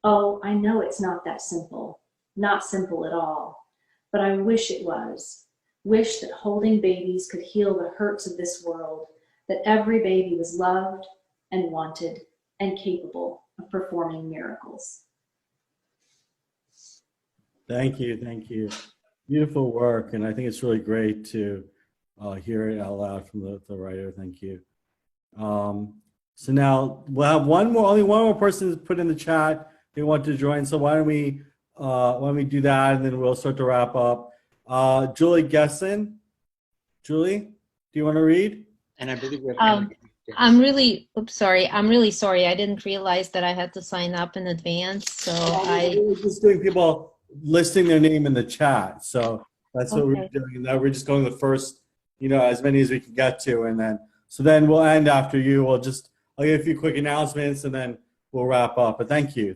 Oh, I know it's not that simple, not simple at all, but I wish it was. Wish that holding babies could heal the hurts of this world, that every baby was loved and wanted and capable of performing miracles. Thank you, thank you. Beautiful work, and I think it's really great to hear it out loud from the writer. Thank you. So now we'll have only one more person to put in the chat they want to join. So why don't we do that, and then we'll start to wrap up. Julie Gesson. Julie, do you want to read? And I believe we have I'm really sorry. I didn't realize that I had to sign up in advance. So we're just doing people listing their name in the chat. So that's what we're doing. Now we're just going the first, as many as we can get to, and then we'll end after you. I'll give a few quick announcements, and then we'll wrap up. But thank you.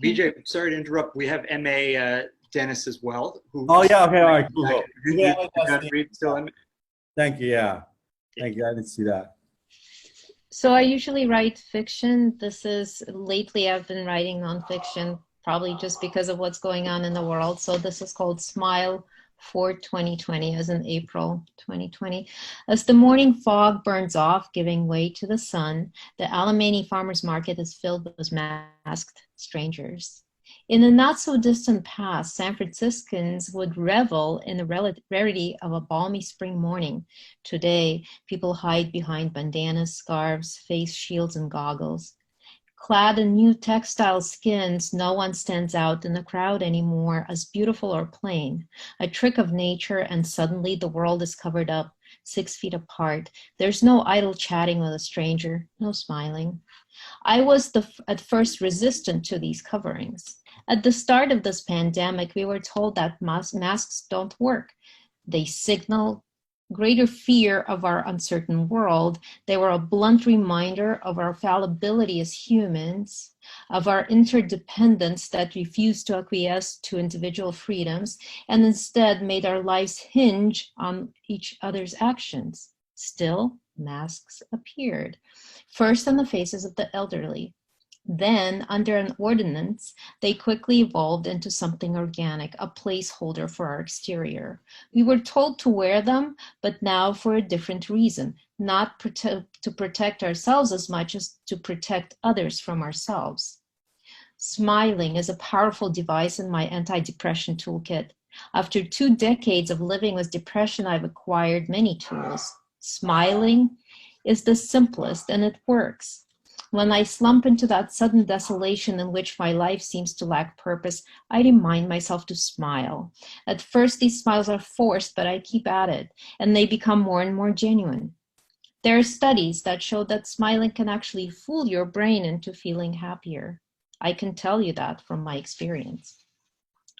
BJ, sorry to interrupt. We have MA Dennis as well. Oh yeah. Okay. All right. Cool. Thank you. Yeah. Thank you. I didn't see that. So I usually write fiction. Lately I've been writing nonfiction, probably just because of what's going on in the world. So this is called Smile for 2020, as in April 2020. As the morning fog burns off, giving way to the sun, the Alamany Farmers Market is filled with masked strangers. In the not-so-distant past, San Franciscans would revel in the rarity of a balmy spring morning. Today, people hide behind bandanas, scarves, face shields, and goggles. Clad in new textile skins, no one stands out in the crowd anymore as beautiful or plain. A trick of nature, and suddenly the world is covered up, 6 feet apart. There's no idle chatting with a stranger, no smiling. I was at first resistant to these coverings. At the start of this pandemic, we were told that masks don't work. They signal greater fear of our uncertain world. They were a blunt reminder of our fallibility as humans, of our interdependence that refused to acquiesce to individual freedoms, and instead made our lives hinge on each other's actions. Still, masks appeared, first on the faces of the elderly. Then, under an ordinance, they quickly evolved into something organic, a placeholder for our exterior. We were told to wear them, but now for a different reason, not to protect ourselves as much as to protect others from ourselves. Smiling is a powerful device in my anti-depression toolkit. After 2 decades of living with depression, I've acquired many tools. Smiling is the simplest, and it works. When I slump into that sudden desolation in which my life seems to lack purpose, I remind myself to smile. At first, these smiles are forced, but I keep at it, and they become more and more genuine. There are studies that show that smiling can actually fool your brain into feeling happier. I can tell you that from my experience.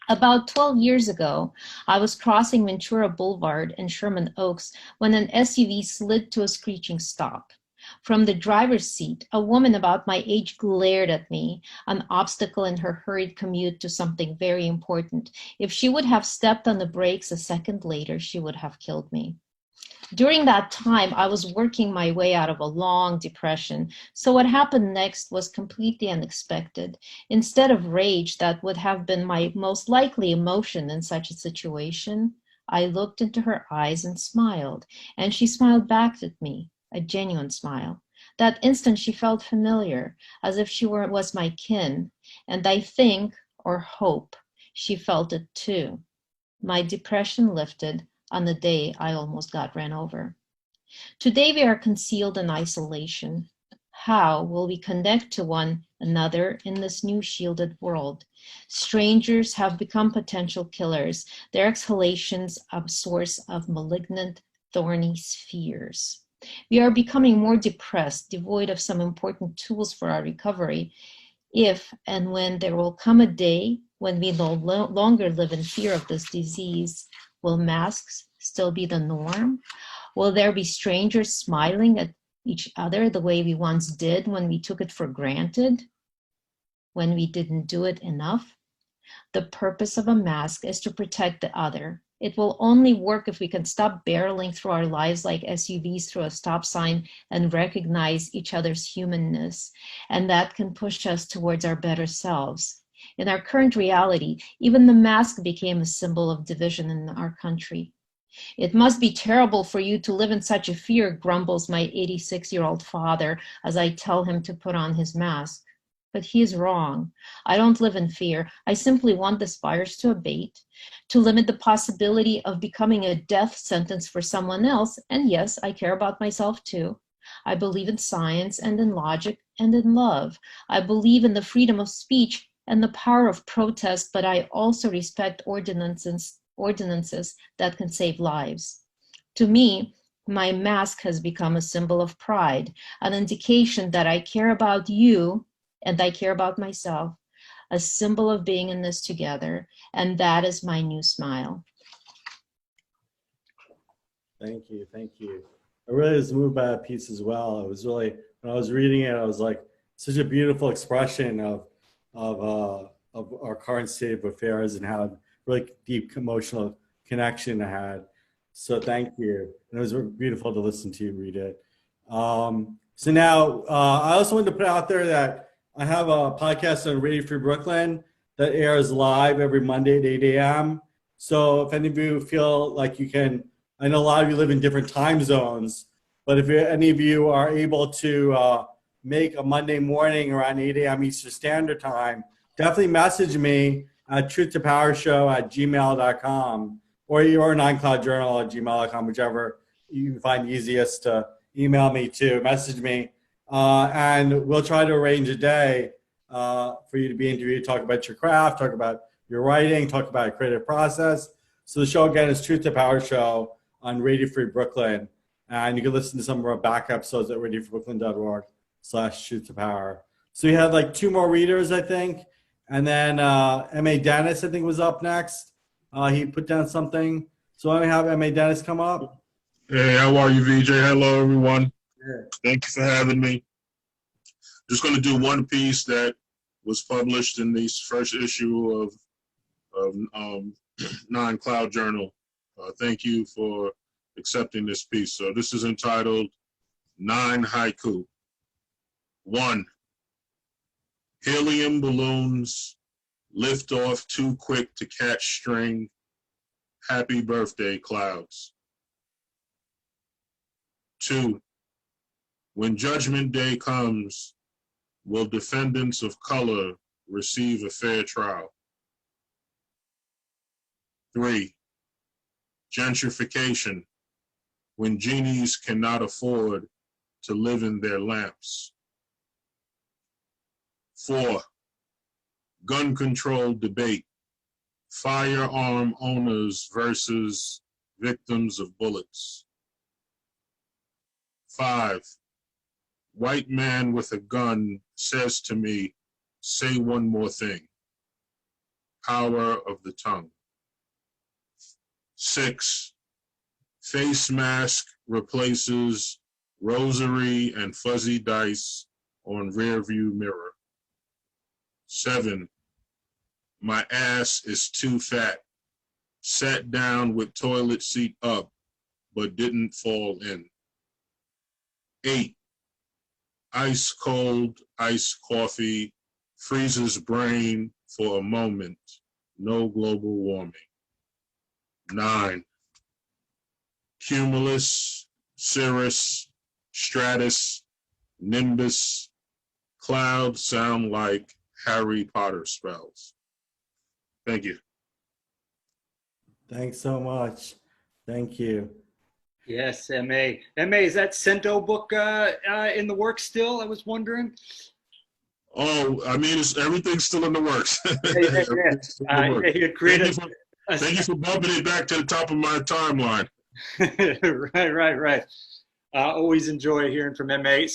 About 12 years ago, I was crossing Ventura Boulevard in Sherman Oaks when an SUV slid to a screeching stop. From the driver's seat, a woman about my age glared at me, an obstacle in her hurried commute to something very important. If she would have stepped on the brakes a second later, she would have killed me. During that time, I was working my way out of a long depression, so what happened next was completely unexpected. Instead of rage, that would have been my most likely emotion in such a situation, I looked into her eyes and smiled, and she smiled back at me. A genuine smile. That instant she felt familiar, as if she was my kin, and I think, or hope, she felt it too. My depression lifted on the day I almost got ran over. Today we are concealed in isolation. How will we connect to one another in this new shielded world? Strangers have become potential killers, their exhalations a source of malignant, thorny spheres. We are becoming more depressed, devoid of some important tools for our recovery, if and when there will come a day when we no longer live in fear of this disease. Will masks still be the norm? Will there be strangers smiling at each other the way we once did when we took it for granted? When we didn't do it enough? The purpose of a mask is to protect the other. It will only work if we can stop barreling through our lives like SUVs through a stop sign and recognize each other's humanness, and that can push us towards our better selves. In our current reality, even the mask became a symbol of division in our country. It must be terrible for you to live in such a fear, grumbles my 86-year-old father as I tell him to put on his mask. But he is wrong. I don't live in fear. I simply want this virus to abate, to limit the possibility of becoming a death sentence for someone else. And yes, I care about myself too. I believe in science and in logic and in love. I believe in the freedom of speech and the power of protest, but I also respect ordinances that can save lives. To me, my mask has become a symbol of pride, an indication that I care about you and I care about myself, a symbol of being in this together, and that is my new smile. Thank you, thank you. I really was moved by that piece as well. It was really, when I was reading it, I was like, such a beautiful expression of our current state of affairs and how really deep emotional connection I had. So thank you. And it was beautiful to listen to you read it. So now I also wanted to put out there that I have a podcast on Radio Free Brooklyn that airs live every Monday at 8 a.m. So if any of you feel like you can, I know a lot of you live in different time zones, but if any of you are able to make a Monday morning around 8 a.m. Eastern Standard Time, definitely message me at truthtopowershow@gmail.com or your 9cloudjournal@gmail.com, whichever you find easiest to email me to, message me. And we'll try to arrange a day for you to be interviewed, talk about your craft, talk about your writing, talk about a creative process. So the show again is Truth to Power Show on Radio Free Brooklyn. And you can listen to some of our back episodes at radiofreebrooklyn.org/truth to power. So we had like 2 more readers, I think. And then M.A. Dennis, I think, was up next. He put down something. So I'm going to have M.A. Dennis come up. Hey, how are you, VJ? Hello, everyone. Thank you for having me. Just going to do one piece that was published in this first issue of Nine Cloud Journal. Thank you for accepting this piece. So this is entitled 9 Haiku. 1. Helium balloons lift off too quick to catch string. Happy birthday, clouds. 2. When Judgment Day comes, will defendants of color receive a fair trial? 3. Gentrification, when genies cannot afford to live in their lamps. 4. Gun control debate, firearm owners versus victims of bullets. 5. White man with a gun says to me, say one more thing. Power of the tongue. 6. Face mask replaces rosary and fuzzy dice on rearview mirror. 7. My ass is too fat. Sat down with toilet seat up, but didn't fall in. 8. Ice cold iced coffee freezes brain for a moment. No global warming. 9. Cumulus, cirrus, stratus, nimbus, clouds sound like Harry Potter spells. Thank you. Thanks so much. Thank you. Yes, M.A. M.A., is that Cento book in the works still? I was wondering. Oh, I mean, everything's still in the works. He had created Thank you for bumping it back to the top of my timeline. Right. Always enjoy hearing from M.A.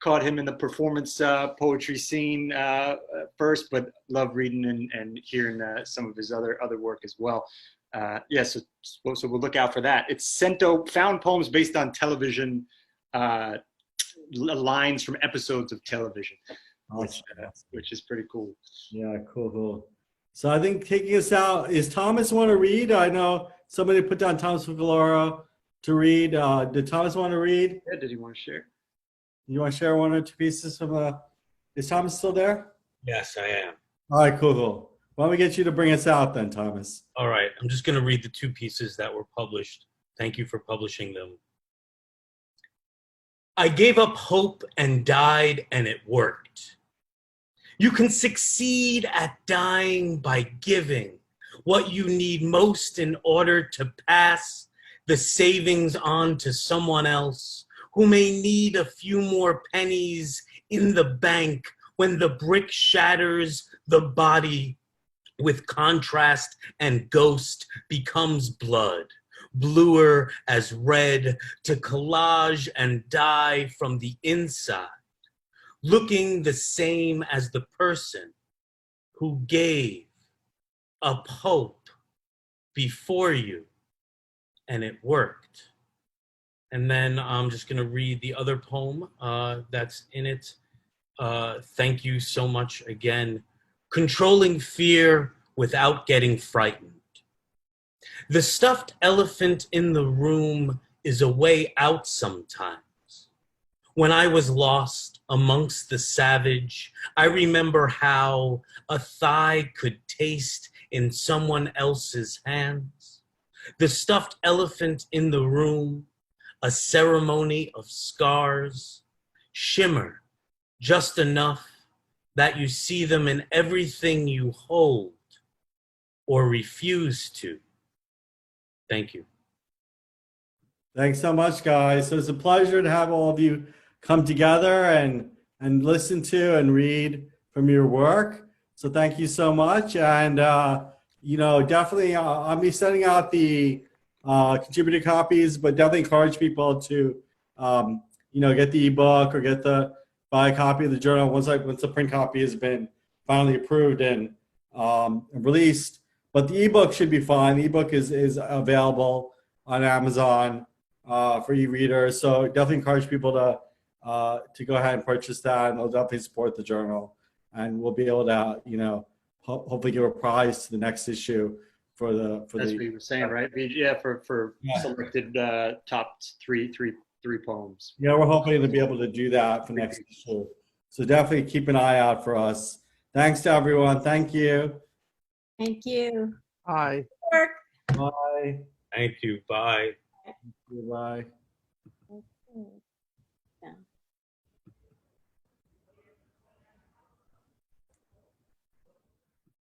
Caught him in the performance poetry scene first, but love reading and hearing some of his other work as well. So we'll look out for that. It's Cento, found poems based on television, lines from episodes of television, which is pretty cool. Yeah, cool. So I think taking us out, is Thomas want to read? I know somebody put down Thomas Fukalora to read. Did Thomas want to read? Yeah, did he want to share? You want to share 1 or 2 pieces from is Thomas still there? Yes, I am. All right, cool. Why don't we get you to bring us out then, Thomas? All right, I'm just going to read the 2 pieces that were published. Thank you for publishing them. I gave up hope and died, and it worked. You can succeed at dying by giving what you need most in order to pass the savings on to someone else who may need a few more pennies in the bank when the brick shatters the body with contrast and ghost becomes blood, bluer as red, to collage and die from the inside, looking the same as the person who gave up hope before you, and it worked. And then I'm just gonna read the other poem that's in it. Thank you so much again. Controlling fear without getting frightened. The stuffed elephant in the room is a way out sometimes. When I was lost amongst the savage, I remember how a thigh could taste in someone else's hands. The stuffed elephant in the room, a ceremony of scars, shimmer just enough that you see them in everything you hold or refuse to. Thank you. Thanks so much, guys. So it's a pleasure to have all of you come together and listen to and read from your work. So thank you so much. And, definitely I'll be sending out the contributor copies, but definitely encourage people to, get the ebook or buy a copy of the journal once the print copy has been finally approved and released. But the ebook should be fine. The ebook is available on Amazon for e-readers. So definitely encourage people to go ahead and purchase that, and they'll definitely support the journal. And we'll be able to, hopefully give a prize to the next issue for That's what you were saying, right? Yeah, for selected top three poems. Yeah, we're hoping to be able to do that for next issue. So definitely keep an eye out for us. Thanks to everyone. Thank you. Thank you. Bye. Bye. Thank you. Bye. Bye.